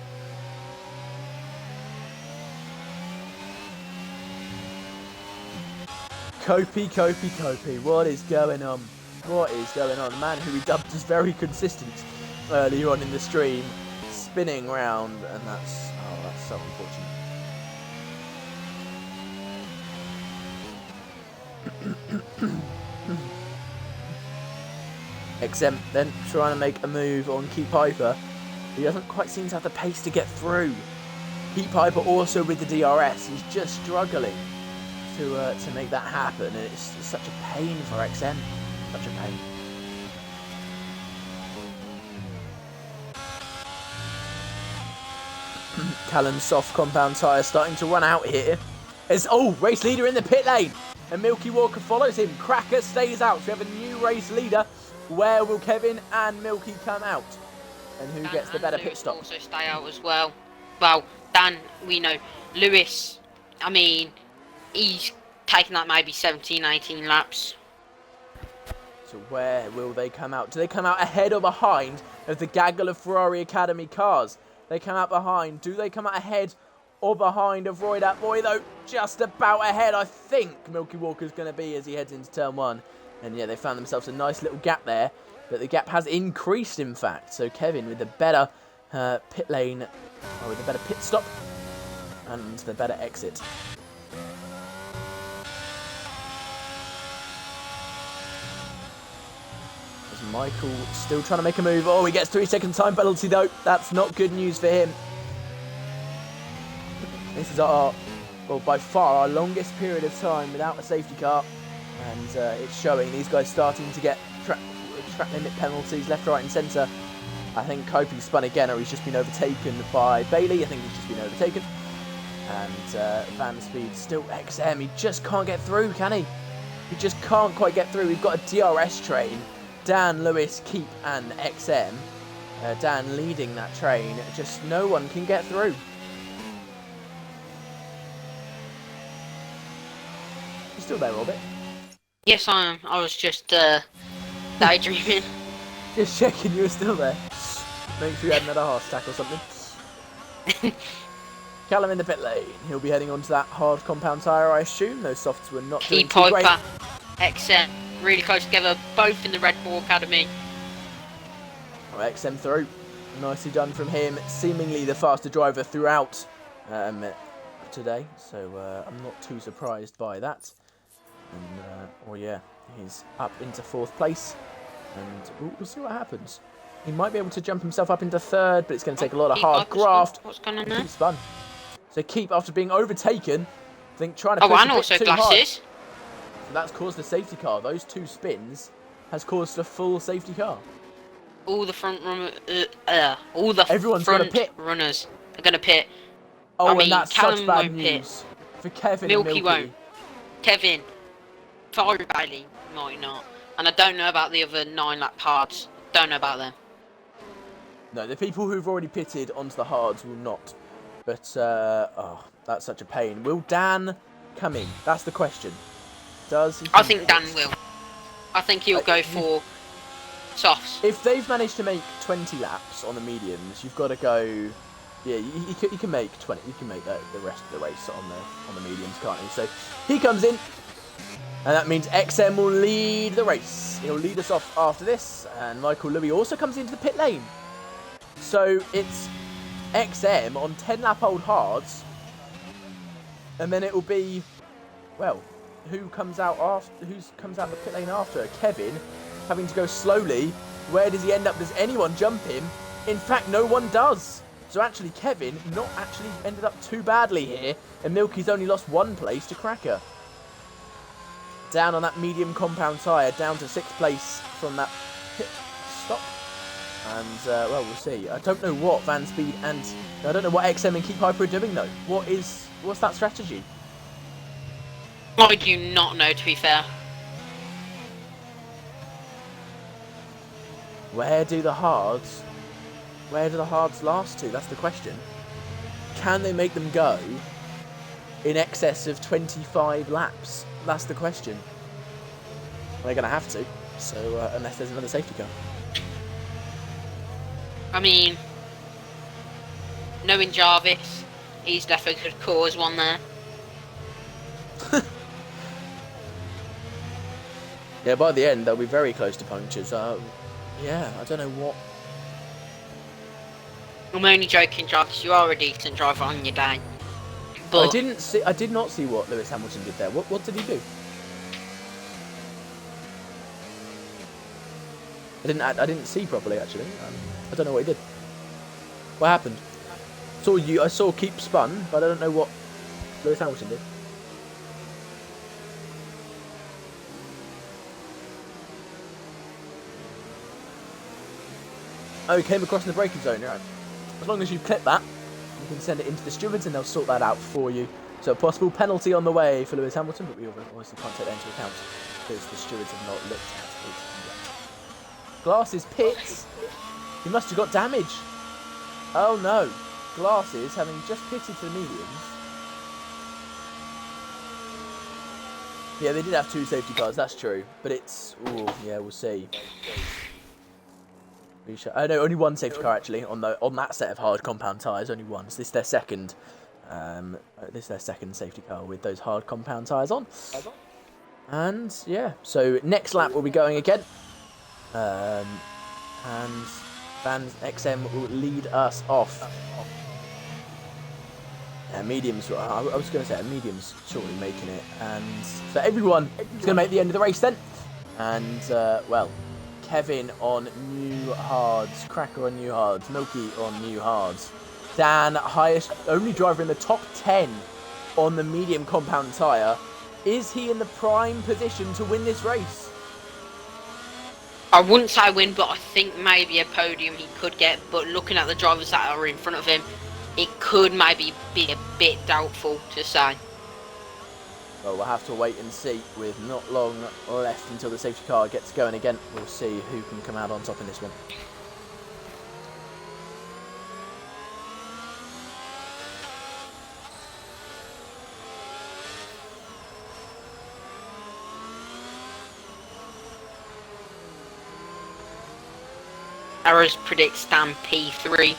Kopi, what is going on? What is going on? The man who we dubbed as very consistent earlier on in the stream, spinning round, and that's so unfortunate. XM then trying to make a move on Keith Piper. He doesn't quite seem to have the pace to get through. Keith Piper also with the DRS, he's just struggling to make that happen, and it's such a pain for XM. Such a pain. Callum's soft compound tyre starting to run out here. Race leader in the pit lane, and Milky Walker follows him. Cracker stays out, so we have a new race leader. Where will Kevin and Milky come out? And who gets the better pit stop? Also stay out as well. Well, Dan, we know. Lewis, I mean, he's taken that maybe 17, 18 laps. So where will they come out? Do they come out ahead or behind of the gaggle of Ferrari Academy cars? They come out behind. Do they come out ahead or behind of Roy Dat Boy, though? Just about ahead, I think Milky Walker's going to be as he heads into turn 1. And yeah, they found themselves a nice little gap there. But the gap has increased, in fact. So Kevin with the better pit lane, or with the better pit stop, and the better exit. As Michael still trying to make a move. Oh, he gets 3-second time penalty, though. That's not good news for him. This is by far our longest period of time without a safety car. And it's showing. These guys starting to get track limit penalties left, right and centre. I think Kopi spun again, or he's just been overtaken by Bailey. I think he's just been overtaken. And Van Speed still XM. He just can't get through, can he? He just can't quite get through. We've got a DRS train. Dan, Lewis, Keep and XM. Dan leading that train. Just no one can get through. You still there, Robert? Yes, I am. I was just daydreaming. Just checking you were still there. Make sure you had another heart attack or something. Callum in the pit lane. He'll be heading onto that hard compound tyre, I assume. Those softs were not doing too great. Piper, XM, really close together, both in the Red Bull Academy. Oh, XM through. Nicely done from him. Seemingly the faster driver throughout today. So I'm not too surprised by that. And, well, yeah, he's up into 4th place. And we'll see what happens. He might be able to jump himself up into 3rd, but it's going to take a lot of hard graft. What's going on there? Keep spun. So Keep, after being overtaken, I think trying to push and a bit also too glasses. hard. So that's caused the safety car. Those 2 spins has caused a full safety car. All the front Everyone's front pit. runners are going to pit. Oh, I mean, and that's Callum such bad won't news for Kevin Milky and Milky. won't. Kevin, Fire Bailey might not. And I don't know about the other 9-lap hards. Don't know about them. No, the people who've already pitted onto the hards will not. But, oh, that's such a pain. Will Dan come in? That's the question. Does he? I think Dan will. I think he'll go for softs. If they've managed to make 20 laps on the mediums, you've got to go. Yeah, you can make 20. You can make the rest of the race on the mediums, can't you? So he comes in, and that means XM will lead the race. He'll lead us off after this, and Michael Louis also comes into the pit lane. So it's XM on 10-lap-old hards, and then it will be, well, who comes out the pit lane after? Kevin, having to go slowly. Where does he end up? Does anyone jump him? In fact, no one does. So actually, Kevin not actually ended up too badly here, and Milky's only lost 1 place to Cracker. Down on that medium compound tyre, down to 6th place from that pit stop. And, well, we'll see. I don't know what Van Speed and... I don't know what XM and Keep Hyper are doing, though. What's that strategy? I do not know, to be fair. Where do the hards last to? That's the question. Can they make them go in excess of 25 laps? That's the question. They're going to have to. So, unless there's another safety car. I mean, knowing Jarvis, he's definitely could cause one there. Yeah, by the end, they'll be very close to punctures. Yeah, I don't know what... I'm only joking, Jarvis. You are a decent driver on your day. But I did not see what Lewis Hamilton did there. What did he do? I didn't see properly, actually. I don't know what he did. What happened? I saw Keep spun, but I don't know what Lewis Hamilton did. Oh, he came across in the braking zone, right? As long as you clip that, you can send it into the stewards and they'll sort that out for you. So a possible penalty on the way for Lewis Hamilton, but we obviously can't take that into account because the stewards have not looked at it yet. Glasses pits. He must have got damage. Oh no. Glasses, having just pitted to the mediums. Yeah, they did have 2 safety cars, that's true. But it's... Ooh, yeah, we'll see. No, only 1 safety car actually on that set of hard compound tyres. Only 1. So this is their second. This is their second safety car with those hard compound tyres on. And yeah, so next lap we'll be going again. And Van XM will lead us off. Mediums. I was going to say mediums shortly making it, and so everyone is going to make the end of the race then. And well. Kevin on new hards, Cracker on new hards, Milky on new hards. Dan, only driver in the top 10 on the medium compound tyre. Is he in the prime position to win this race? I wouldn't say win, but I think maybe a podium he could get. But looking at the drivers that are in front of him, it could maybe be a bit doubtful to say. Well, we'll have to wait and see. With not long left until the safety car gets going again. We'll see who can come out on top in this one. Arrows predicts Stan P3.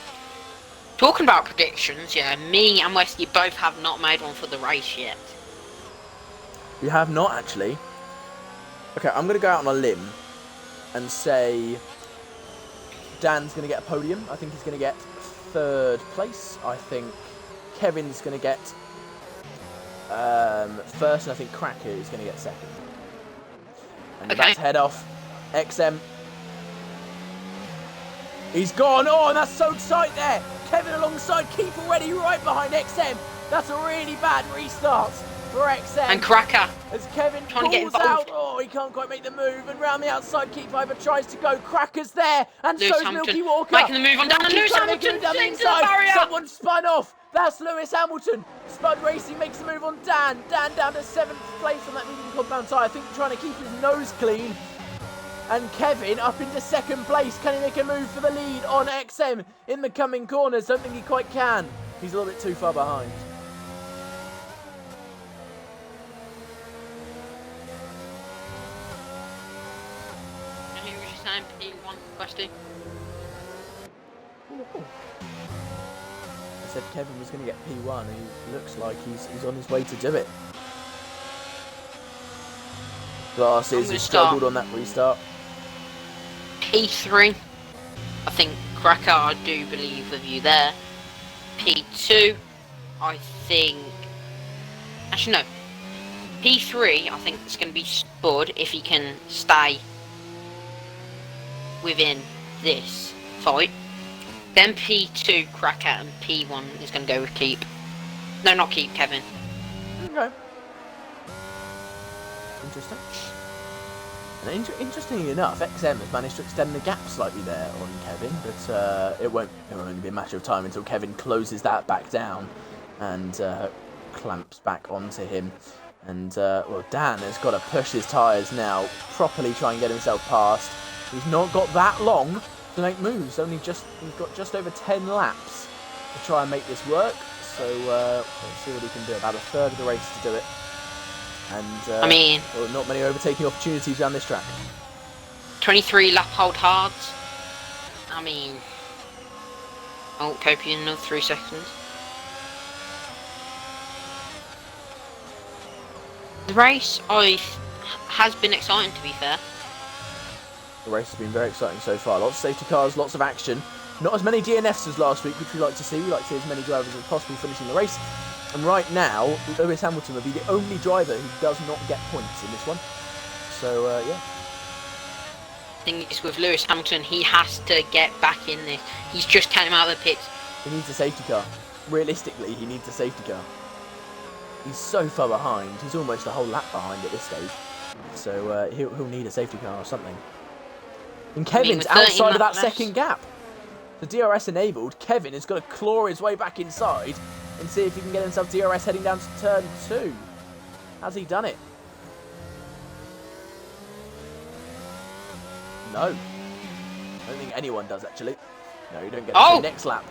Talking about predictions, yeah, me and Wesley both have not made one for the race yet. You have not, actually. Okay, I'm going to go out on a limb and say Dan's going to get a podium. I think he's going to get 3rd place. I think Kevin's going to get 1st, and I think Cracker is going to get 2nd. And about to head off. XM. He's gone. Oh, and that's so tight there. Kevin alongside Keep already right behind XM. That's a really bad restart for XM. And Cracker. As Kevin trying to get pulls involved. out. Oh, he can't quite make the move. And round the outside, Keep Piper tries to go. Cracker's there. And Lewis so's Hamilton Milky Walker. making the move on down. And Lewis Hamilton down the into the inside. barrier. Someone spun off. That's Lewis Hamilton. Spud Racing makes the move on Dan. Dan down to 7th place on that medium compound tyre. I think trying to keep his nose clean. And Kevin up into 2nd place. Can he make a move for the lead on XM in the coming corners? Don't think he quite can. He's a little bit too far behind. And who was you saying? P1 question. I said Kevin was going to get P1, and he looks like he's on his way to do it. Glasses, he struggled on that restart. P3. I think Cracker, I do believe with you there. P2. I think... Actually, no. P3, I think it's going to be Spud if he can stay within this fight. Then P2, Cracker, and P1 is going to go with Keep. No, not Keep, Kevin. Okay. Interesting. And interestingly enough, XM has managed to extend the gap slightly there on Kevin, but it won't only be a matter of time until Kevin closes that back down and clamps back onto him. And, well, Dan has got to push his tyres now, properly try and get himself past. He's not got that long to make moves. He's got just over 10 laps to try and make this work. So let's see what he can do. About 1/3 of the race to do it. And I mean, well, not many overtaking opportunities around this track. 23 lap hold hard. I mean, oh, Copy in another 3 seconds. The race has been exciting, to be fair. The race has been very exciting so far. Lots of safety cars, lots of action. Not as many DNFs as last week, which we like to see. We like to see as many drivers as possible finishing the race. And right now, Lewis Hamilton will be the only driver who does not get points in this one. So, yeah. The thing is, with Lewis Hamilton, he has to get back in this. He's just came out of the pits. He needs a safety car. Realistically, he needs a safety car. He's so far behind. He's almost a whole lap behind at this stage. So, he'll need a safety car or something. And Kevin's outside of that second gap. The DRS enabled. Kevin has got to claw his way back inside and see if he can get himself DRS heading down to turn 2. Has he done it? No. I don't think anyone does, actually. No, you don't get it. Next lap.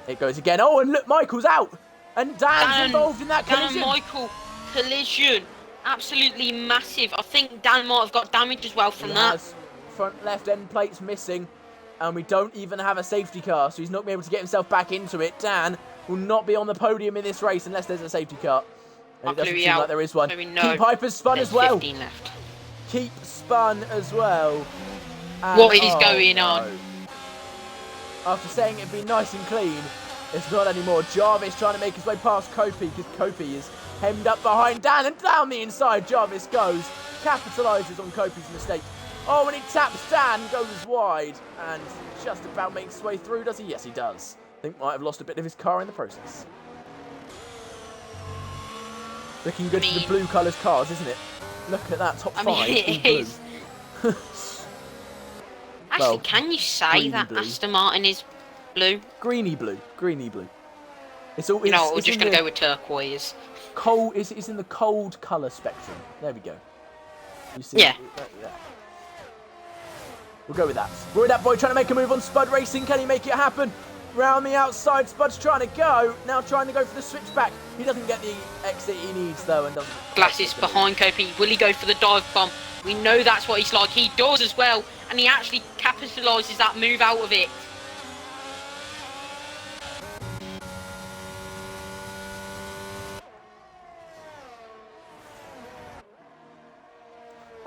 It goes again. Oh, and look, Michael's out. And Dan's involved in that collision. Dan and Michael, collision. Absolutely massive. I think Dan might have got damage as well from that. Front left end plates missing. And we don't even have a safety car, so he's not going to be able to get himself back into it. Dan will not be on the podium in this race unless there's a safety car. And it doesn't seem like there is one. Keep Piper's spun as well. 15 left. Keep spun as well. And what is going on? After saying it'd be nice and clean, it's not anymore. Jarvis trying to make his way past Copey because Copey is hemmed up behind Dan, and down the inside Jarvis goes. Capitalises on Copey's mistake. Oh, and he taps Dan, goes wide, and just about makes his way through, does he? Yes, he does. I think might have lost a bit of his car in the process. Looking good for the blue colours cars, isn't it? Look at that, top 5, all blue. Actually, well, can you say that blue. Aston Martin is blue? Greeny blue, greeny blue. It's all. It's, we're just going to go with turquoise. Cold, it's in the cold colour spectrum. There we go. You see? Yeah. We'll go with that. Roy, that boy trying to make a move on Spud Racing. Can he make it happen? Round the outside, Spud's trying to go. Now trying to go for the switchback. He doesn't get the exit he needs, though, and doesn't... Glasses behind Copey. Will he go for the dive bomb? We know that's what he's like. He does as well, and he actually capitalises that move out of it.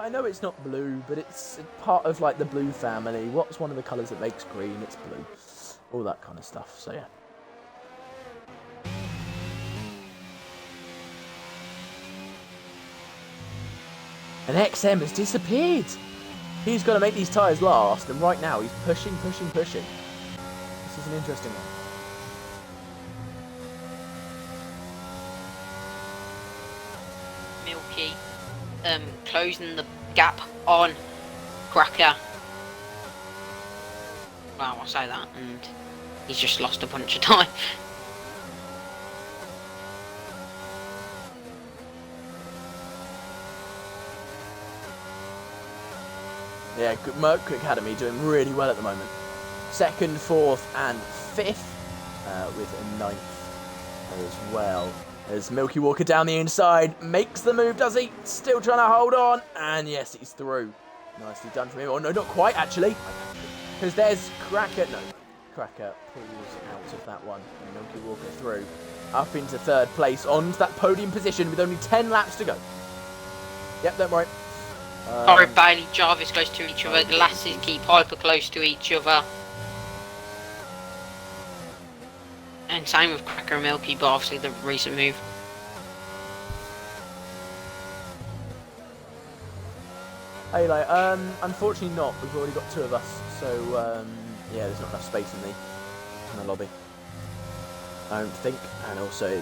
I know it's not blue, but it's part of like the blue family. What's one of the colours that makes green? It's blue. All that kind of stuff. So yeah. And XM has disappeared. He's got to make these tyres last, and right now he's pushing. This is an interesting one. Milky closing the gap on Cracker. Wow, I say that, and he's just lost a bunch of time. Yeah, Merc Academy doing really well at the moment. 2nd, 4th, and 5th, with a 9th as well. As Milky Walker down the inside, makes the move, does he? Still trying to hold on, and yes, he's through. Nicely done from him. Oh no, not quite actually, because there's Cracker. No, Cracker pulls out of that one, and Milky Walker through, up into 3rd place, onto that podium position with only 10 laps to go. Yep, don't worry. Sorry, Bailey, Jarvis close to each other. Glasses keep hyper close to each other. And same with Cracker and Milky, but obviously the recent move. Hey, like, unfortunately not. We've already got 2 of us, so yeah, there's not enough space in the lobby. I don't think, and also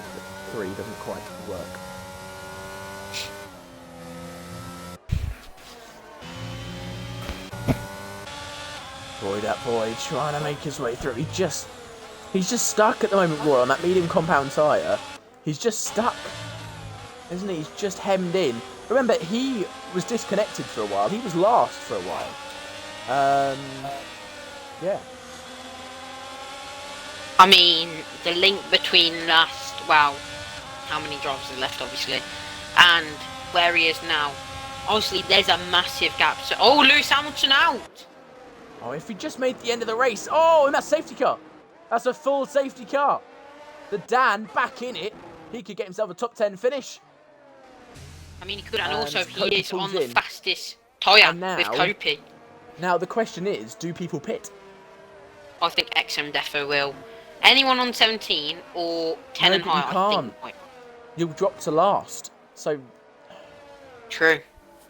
3 doesn't quite work. Boy, that boy trying to make his way through. He's just stuck at the moment, Roy, on that medium compound tyre. He's just stuck, isn't he? He's just hemmed in. Remember, he was disconnected for a while. He was last for a while. Yeah. I mean, the link between last, well, how many drivers are left, obviously, and where he is now. Obviously, there's a massive gap. So, oh, Lewis Hamilton out! Oh, if he just made the end of the race. Oh, and that's safety car. That's a full safety car. The Dan back in it. He could get himself a top 10 finish. I mean, he could, and also he Copy is on pulls the in. fastest tyre now- with Copy. Now, the question is, do people pit? I think XM Defo will. Anyone on 17 or 10 No, and but you higher, I can't. think might. You'll drop to last. So, True.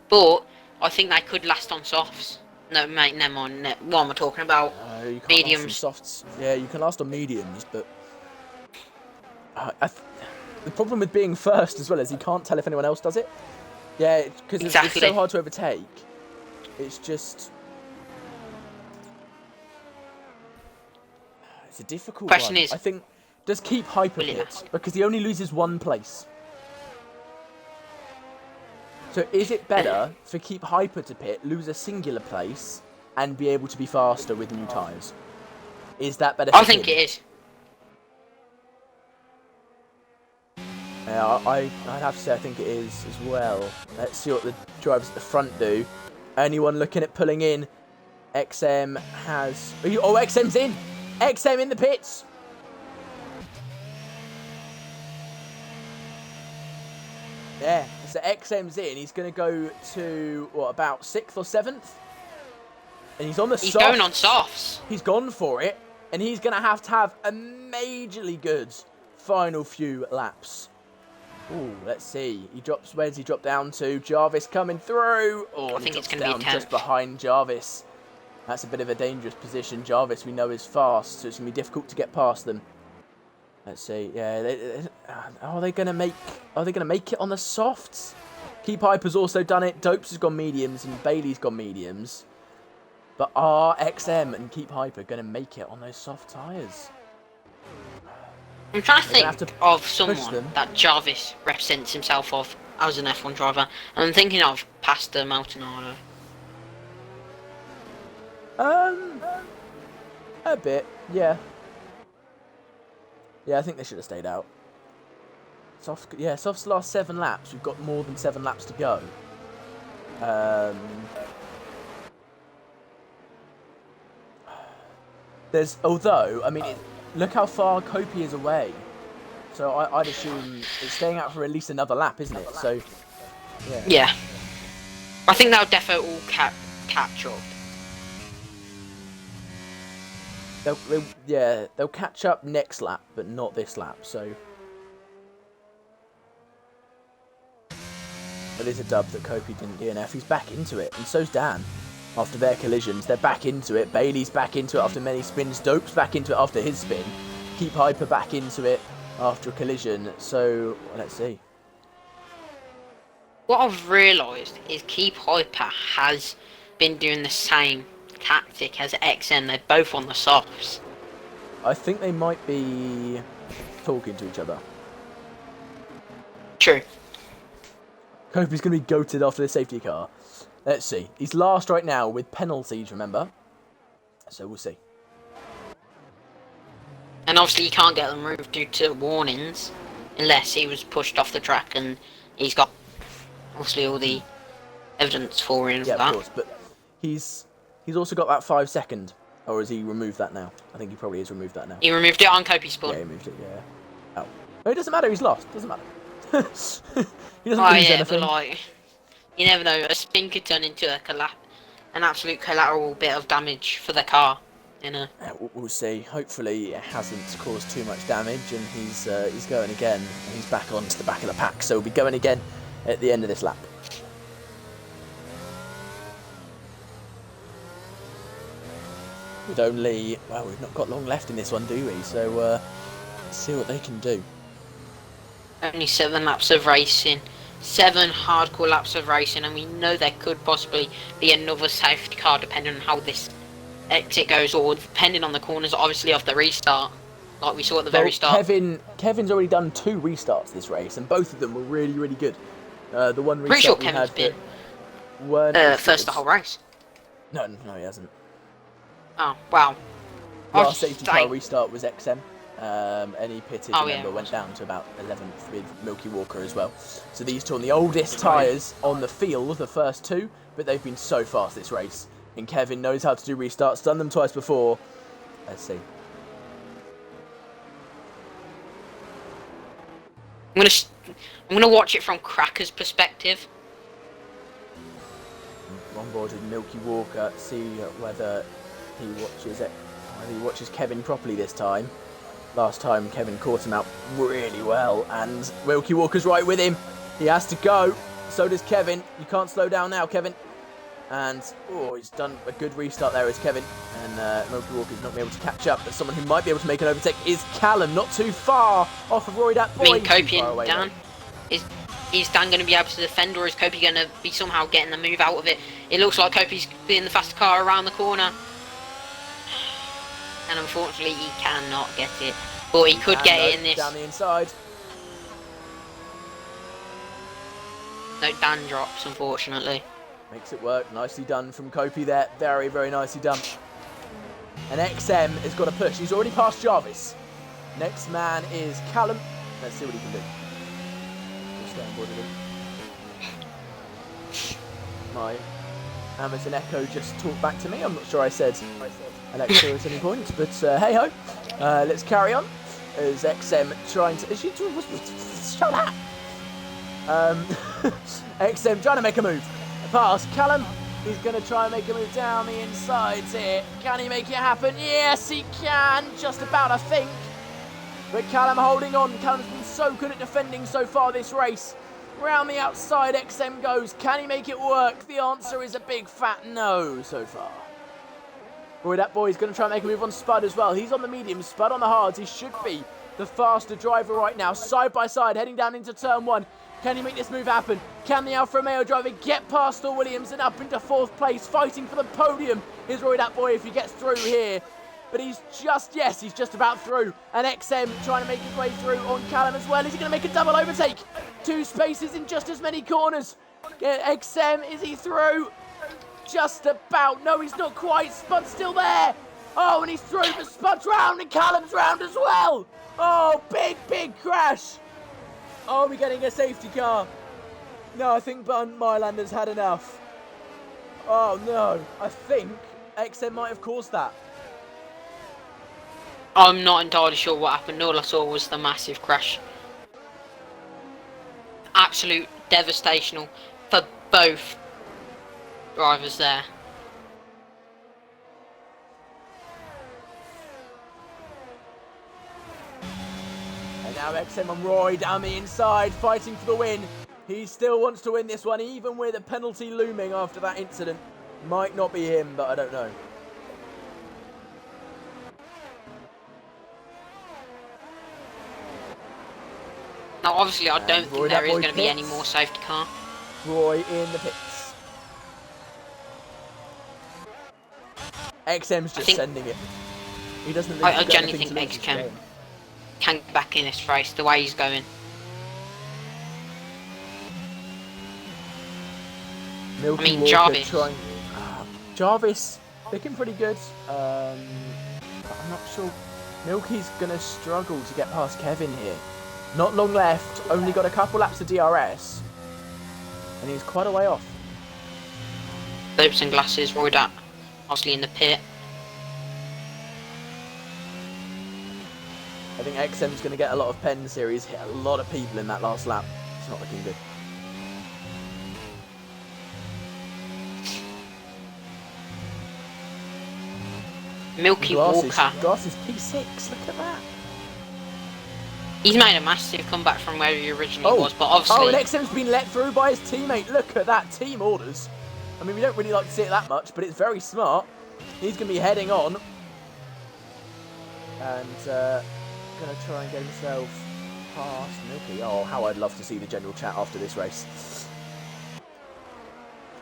But I think they could last on softs. No, mate, never mind. What am I talking about? you can't Mediums. last on softs. Yeah, you can last on mediums, but... the problem with being first as well is you can't tell if anyone else does it. Yeah, because it's Exactly. so hard to overtake. It's just... It's a difficult Question one. is- I think, does Keep Hyper Will it pit? last? Because he only loses 1 place. So is it better for Keep Hyper to pit, lose a singular place, and be able to be faster with new tyres? Is that better for I think him? it is. Yeah, I'd have to say I think it is as well. Let's see what the drivers at the front do. Anyone looking at pulling in? XM has... Oh, XM's in! XM in the pits! Yeah, so XM's in. He's going to go to, what, about 6th or 7th? And he's on the He's softs. going on softs. He's gone for it. And he's going to have a majorly good final few laps. Ooh, let's see. He drops. Where does he drop down to? Jarvis coming through. Oh, I think he it's drops gonna be down 10th. just behind Jarvis. That's a bit of a dangerous position. Jarvis, we know, is fast, so it's gonna be difficult to get past them. Let's see. Yeah, are they gonna make it on the softs? Keep Hyper's also done it. Dopes has gone mediums and Bailey's gone mediums. But are XM and Keep Hyper gonna make it on those soft tyres? I'm trying to They're gonna think have to of push someone them. that Jarvis represents himself of as an F1 driver. And I'm thinking of Pastor Maldonado. A bit, yeah. Yeah, I think they should have stayed out. Soft's last 7 laps. We've got more than 7 laps to go. Although, I mean, look how far Kopi is away. So I'd assume it's staying out for at least another lap, isn't it? So, yeah. Yeah. I think they'll definitely all catch up. They'll catch up next lap, but not this lap. So it is a dub that Kopi didn't DNF. He's back into it, and so's Dan. After their collisions, they're back into it. Bailey's back into it after many spins. Dope's back into it after his spin. Keep Hyper back into it after a collision. So let's see. What I've realised is Keep Hyper has been doing the same tactic as XM. They're both on the softs. I think they might be talking to each other. True. Kopi's going to be goated after the safety car. Let's see. He's last right now with penalties, remember? So we'll see. And obviously you can't get them removed due to warnings. Unless he was pushed off the track and he's got obviously all the evidence for him. Yeah, of course. But he's also got that 5 second. Or has he removed that now? I think he probably has removed that now. He removed it on Kopi's spawn. Yeah, he removed it, yeah. Oh. No, it doesn't matter. He's lost. Doesn't matter. He doesn't lose anything. But like, you never know. A spin could turn into an absolute collateral bit of damage for the car. You know. We'll see. Hopefully, it hasn't caused too much damage, and he's going again. And he's back onto the back of the pack, so he'll be going again at the end of this lap. With only, well, we've not got long left in this one, do we? So let's see what they can do. Only 7 laps of racing. 7 hardcore laps of racing, and we know there could possibly be another safety car depending on how this exit goes, or depending on the corners, obviously, of the restart, like we saw at the very start. Kevin's already done 2 restarts this race, and both of them were really, really good. The one restart Pretty sure we Kevin's had been first the whole race. No, he hasn't. Oh, wow. Last safety car restart was XM. And he pitted, remember, yeah, went down to about 11th with Milky Walker as well. So these two on the oldest tyres on the field, the first 2, but they've been so fast this race. And Kevin knows how to do restarts, done them twice before. Let's see. I'm gonna watch it from Cracker's perspective. On board with Milky Walker, see whether he watches Kevin properly this time. Last time Kevin caught him out really well, and Milky Walker's right with him. He has to go. So does Kevin. You can't slow down now, Kevin. And, he's done a good restart there as Kevin. And Milky Walker's not been able to catch up. But someone who might be able to make an overtake is Callum. Not too far off of Roy Dat Boy. I mean, Kopi and Dan. Is Dan going to be able to defend, or is Kopi going to be somehow getting the move out of it? It looks like Kopi's being the faster car around the corner. And unfortunately, he cannot get it. But he could get it in this. Down the inside. No, Dan drops, unfortunately. Makes it work. Nicely done from Kopi there. Very, very nicely done. And XM has got a push. He's already passed Jarvis. Next man is Callum. Let's see what he can do. Just stay on board with him. My Amazon Echo just talked back to me. I'm not sure I said Alexa at any point, but hey ho. Let's carry on. As XM trying to... Shut up! XM trying to make a move. Pass. Callum, he's going to try and make a move down the insides here. Can he make it happen? Yes, he can. Just about, I think. But Callum holding on. Callum's been so good at defending so far this race. Round the outside, XM goes. Can he make it work? The answer is a big fat no so far. Boy, that boy's going to try and make a move on Spud as well. He's on the medium, Spud on the hards. He should be the faster driver right now. Side by side, heading down into turn 1. Can he make this move happen? Can the Alfa Romeo driver get past the Williams and up into 4th place? Fighting for the podium is Roy that boy if he gets through here. But he's just about through. And XM trying to make his way through on Callum as well. Is he going to make a double overtake? 2 spaces in just as many corners. XM, is he through? Just about. No, he's not quite. Spud's still there. Oh, and he's through, but Spud's round and Callum's round as well. Oh, big crash. Are we getting a safety car? No, I think Mylander's had enough. Oh, no. I think XM might have caused that. I'm not entirely sure what happened. All I saw was the massive crash. Absolute devastational for both drivers there. And now XM and Roy down the inside, fighting for the win. He still wants to win this one, even with a penalty looming after that incident. Might not be him, but I don't know. Now, obviously, I don't think there is going to be any pits. more safety car. Roy in the pits. XM's just sending it. He doesn't. I genuinely think XM can get back in this race the way he's going. Milky I mean, Walker Jarvis looking pretty good. But I'm not sure. Milky's gonna struggle to get past Kevin here. Not long left. Only got a couple laps of DRS, and he's quite a way off. Loops and glasses, Roy that obviously in the pit. I think XM's going to get a lot of pens here. He's hit a lot of people in that last lap. It's not looking good. Milky Walker. Glasses P6, look at that. He's made a massive comeback from where he originally was, but obviously... Oh, and XM's been let through by his teammate. Look at that, team orders. I mean, we don't really like to see it that much, but it's very smart. He's going to be heading on. And going to try and get himself past Milky. Oh, how I'd love to see the general chat after this race.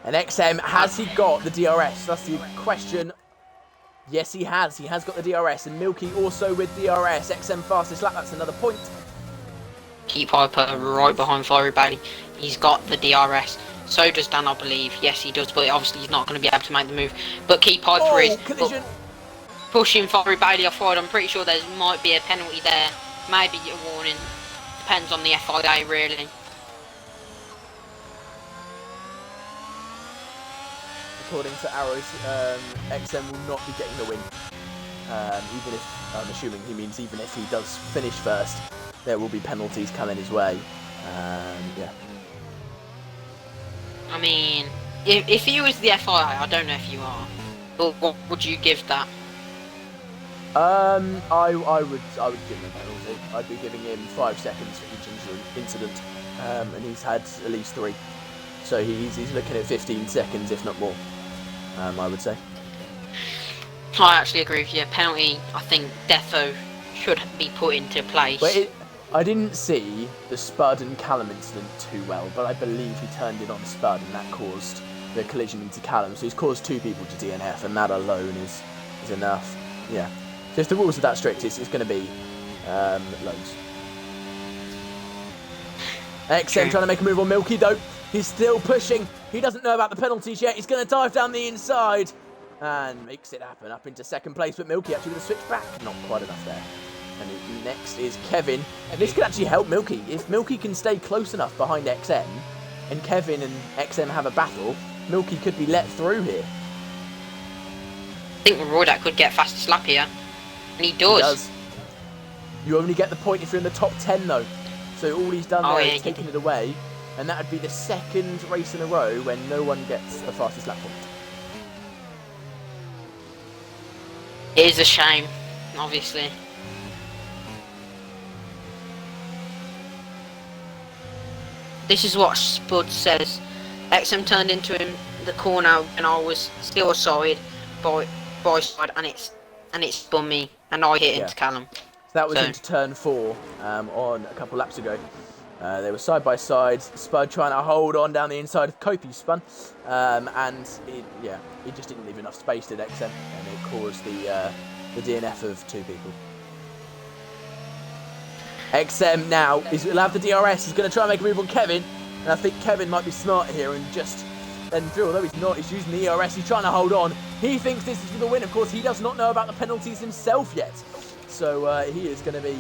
And XM, has he got the DRS? That's the question. Yes, he has. He has got the DRS. And Milky also with DRS. XM fastest lap. That's another point. Keep Piper right behind Fiery Bailey. He's got the DRS. So does Dan, I believe. Yes, he does. But obviously he's not going to be able to make the move. But Keep Piper is pushing Fiery Bailey off-road. I'm pretty sure there might be a penalty there. Maybe a warning. Depends on the FIA, really. According to Arrows, XM will not be getting the win. Even if, I'm assuming he means even if he does finish first, there will be penalties coming his way. Yeah. I mean, if he was the FIA, I don't know if you are, but what would you give that? I would give him a penalty. I'd be giving him 5 seconds for each incident, and he's had at least 3. So he's looking at 15 seconds, if not more. I would say. I actually agree with you. Penalty, I think Defo should be put into place. But I didn't see the Spud and Callum incident too well, but I believe he turned it on Spud, and that caused the collision into Callum. So he's caused 2 people to DNF, and that alone is enough. Yeah. So if the rules are that strict, it's going to be loads. XM trying to make a move on Milky, though. He's still pushing. He doesn't know about the penalties yet. He's going to dive down the inside and makes it happen up into second place. But Milky actually going to switch back. Not quite enough there. And next is Kevin. And this could actually help Milky. If Milky can stay close enough behind XM and Kevin and XM have a battle, Milky could be let through here. I think Roydak could get fastest lap here. And he does. He does. You only get the point if you're in the top 10, though. So all he's done there is taken it away. And that would be the second race in a row when no one gets the fastest lap point. It is a shame, obviously. This is what Spud says. XM turned into him the corner and I was still aside by side and it's spun me and I hit into Callum. So that was into turn 4 on a couple laps ago. They were side by side. Spud trying to hold on down the inside of Kopi spun, and he just didn't leave enough space to XM, and it caused the DNF of 2 people. XM now is will have the DRS. He's going to try and make a move on Kevin, and I think Kevin might be smart here and just then through. Although he's not, he's using the ERS. He's trying to hold on. He thinks this is for the win. Of course, he does not know about the penalties himself yet, so he is going to be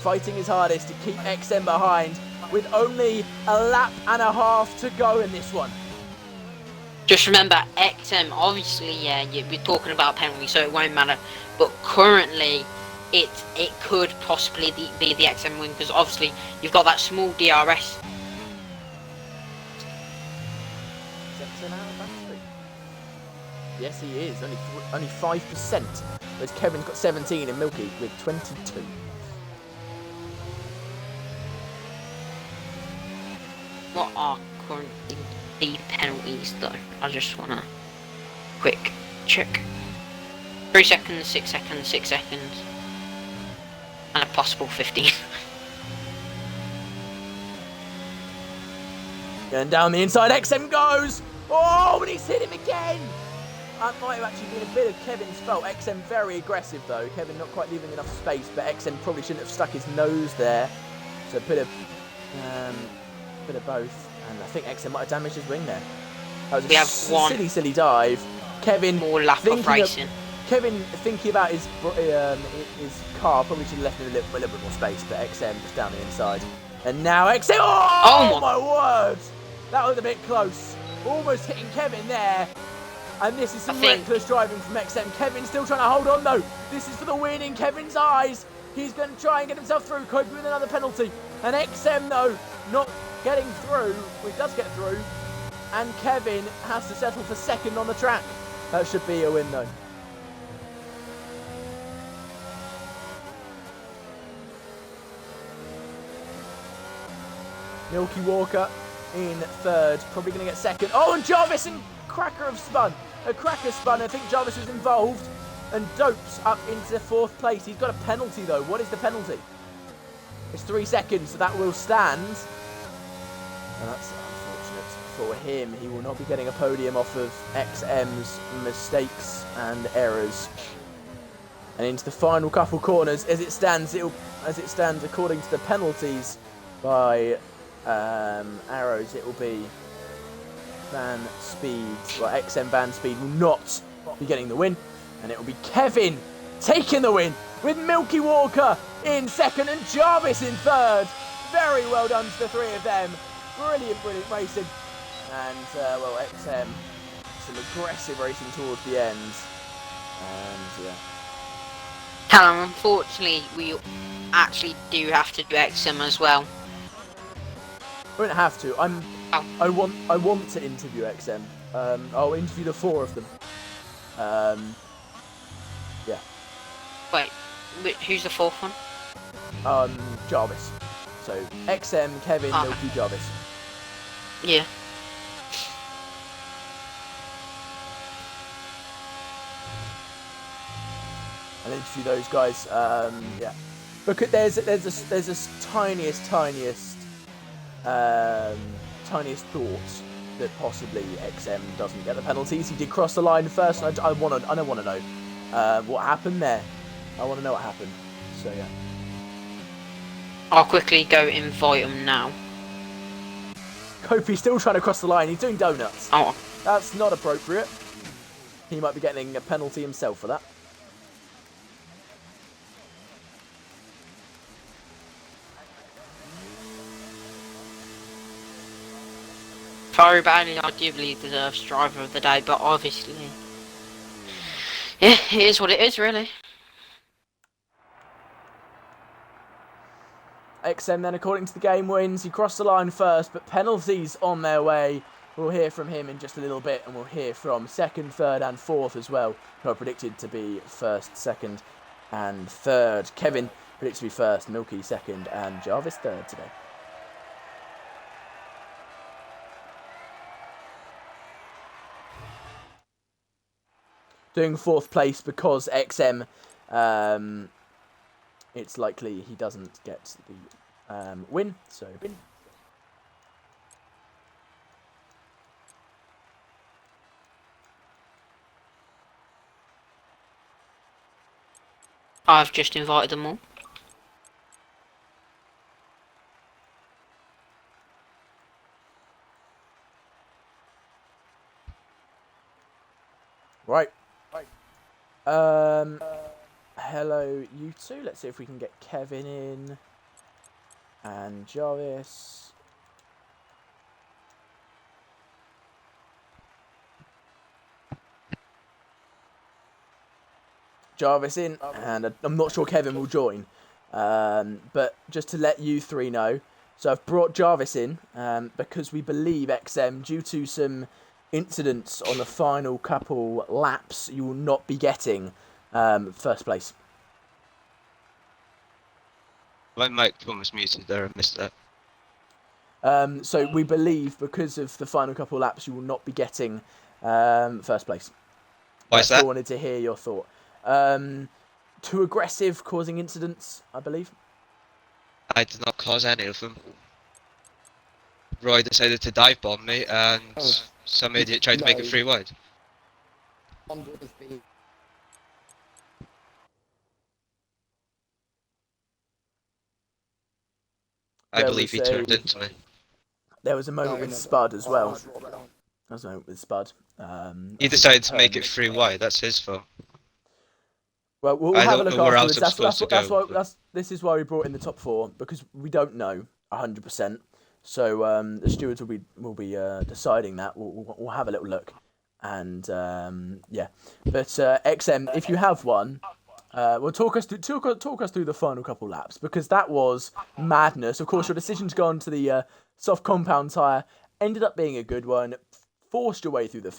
fighting his hardest to keep XM behind with only a lap and a half to go in this one. Just remember, XM, obviously, we're talking about penalty, so it won't matter. But currently, it could possibly be the XM win, because obviously, you've got that small DRS. Is XM out of battery? Yes, he is. Only 5%. Whereas Kevin's got 17 and Milky with 22. What are currently the penalties, though? I just want to quick check. 3 seconds, 6 seconds, 6 seconds. And a possible 15. Going down the inside, XM goes! Oh, but he's hit him again! That might have actually been a bit of Kevin's fault. XM very aggressive though. Kevin not quite leaving enough space, but XM probably shouldn't have stuck his nose there. So a bit of both. And I think XM might have damaged his wing there. That was a silly dive. Kevin more lack of racing. Kevin thinking about his car probably should have left him a little bit more space, but XM just down the inside. And now XM. Oh my word! That was a bit close. Almost hitting Kevin there. And this is some reckless driving from XM. Kevin still trying to hold on though. This is for the win in Kevin's eyes. He's going to try and get himself through, coping with another penalty. And XM though, not getting through. Well, he does get through. And Kevin has to settle for second on the track. That should be a win though. Milky Walker in third, probably going to get second. Oh, and Jarvis and Cracker have spun. A Cracker spun. I think Jarvis is involved. And Dopes up into fourth place. He's got a penalty though. What is the penalty? It's 3 seconds, so that will stand. And that's unfortunate for him. He will not be getting a podium off of XM's mistakes and errors. And into the final couple corners, as it stands according to the penalties by arrows, it will be XM Van Speed will not be getting the win, and it will be Kevin taking the win with Milky Walker in second and Jarvis in third. Very well done to the three of them. Brilliant racing. And XM, some aggressive racing towards the end. And yeah. Callum, unfortunately, we actually do have to do XM as well. I don't have to. I want to interview XM. I'll interview the four of them. Yeah. Wait, who's the fourth one? Jarvis. So XM, Kevin, Milky, Jarvis. Yeah. I'll interview those guys. Yeah. Look at there's a tiniest thought that possibly XM doesn't get the penalties. He did cross the line first. I don't want to know what happened there. I want to know what happened. So yeah. I'll quickly go invite him now. Kofi's still trying to cross the line. He's doing donuts. Oh. That's not appropriate. He might be getting a penalty himself for that. Very badly, arguably deserves driver of the day, but obviously, yeah, it is what it is, really. XM then, according to the game, wins. He crossed the line first, but penalties on their way. We'll hear from him in just a little bit, and we'll hear from second, third, and fourth as well, who are predicted to be first, second, and third. Kevin predicted to be first, Milky second, and Jarvis third today. Doing fourth place because XM, it's likely he doesn't get the win, so win. I've just invited them all. Right. Hello, you two. Let's see if we can get Kevin in. And Jarvis. Jarvis in, and I'm not sure Kevin will join. But just to let you three know, so I've brought Jarvis in because we believe XM, due to some incidents on the final couple laps, you will not be getting first place. My microphone was muted there, I missed that. So we believe because of the final couple laps, you will not be getting first place. Why is that? I wanted to hear your thought. Too aggressive, causing incidents, I believe. I did not cause any of them. Roy decided to dive bomb me, and some idiot tried to make it 3 wide. I believe he turned into me. There was a moment with Spud as well. He decided to make it 3 wide. That's his fault. Well, we'll I have a don't look know where afterwards. else I'm supposed to go. This is why we brought in the top 4, because we don't know 100%. So the stewards will be deciding that. We'll have a little look, and yeah. But XM, if you have one, well, talk us through the final couple laps, because that was madness. Of course, your decision to go onto the soft compound tyre ended up being a good one. Fought your way through the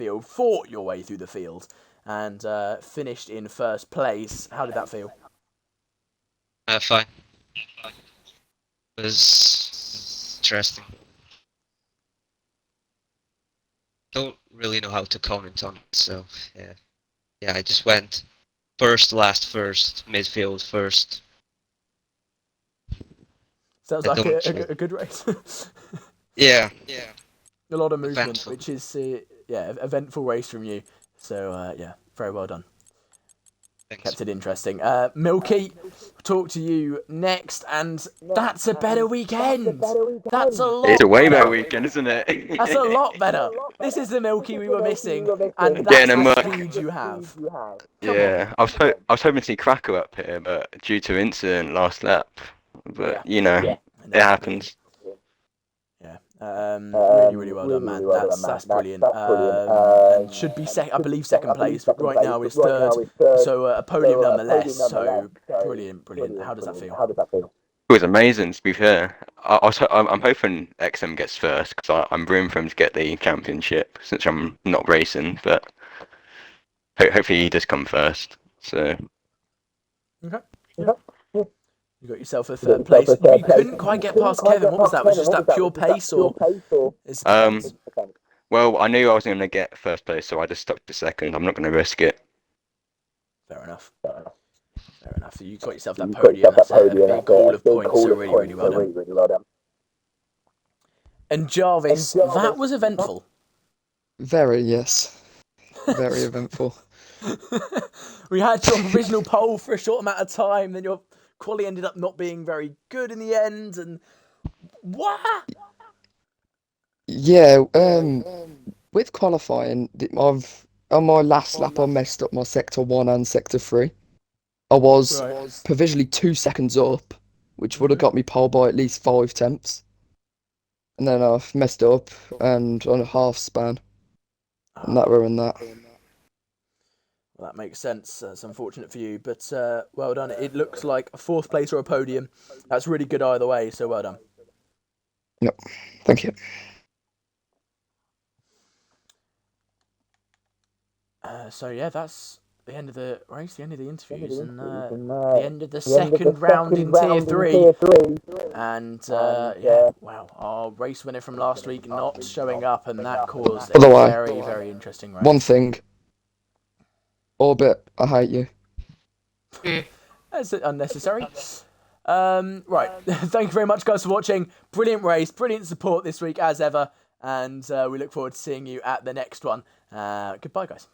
field, and finished in first place. How did that feel? Fine. It was interesting. Don't really know how to comment on it, so yeah. I just went first, last, first, midfield, first. Sounds like a good race. Yeah. A lot of movement, Eventful. which is eventful race from you. So yeah, very well done. Thanks. Kept it interesting. Milky, talk to you next, and that's a better weekend. That's a lot. It's a way better weekend, isn't it? That's a lot better. This is the Milky we were missing, and that's Getting a the muck. speed you have. Yeah, I was hoping to see Cracker up here, but due to incident last lap. But it happens. Yeah, really well done, man. That's brilliant. And should be I believe second place. Right now is third, so a podium nonetheless. So brilliant. How does that feel? It was amazing, to be fair. I'm hoping XM gets first, because I'm rooting for him to get the championship, since I'm not racing, but hopefully he does come first. So. Okay. You got yourself a third place. You couldn't quite get past Kevin. What was that? Was just that pure pace, or? Well, I knew I wasn't going to get first place, so I just stuck to second. I'm not going to risk it. Fair enough. So you got yourself that podium. That's a big haul of points. So really well done. And Jarvis, that was eventful. Very, yes. Very eventful. We had you on provisional pole for a short amount of time, then your quali ended up not being very good in the end, and what? Yeah, with qualifying, on my last lap I messed up my sector 1 and sector 3. I was provisionally 2 seconds up, which would have got me pole by at least 5 tenths. And then I messed up and on a half span, and that ruined that. Well, that makes sense. It's unfortunate for you, but well done. It looks like a 4th place or a podium. That's really good either way, so well done. Yep, thank you. So yeah, that's the end of the race, the end of the interviews, and the end of the second round in Tier 3. And yeah, wow, our race winner from last week not showing up, and that caused a very, very interesting race. One thing. Orbit, I hate you. That's unnecessary. Right, thank you very much, guys, for watching. Brilliant race, brilliant support this week, as ever. And we look forward to seeing you at the next one. Goodbye, guys.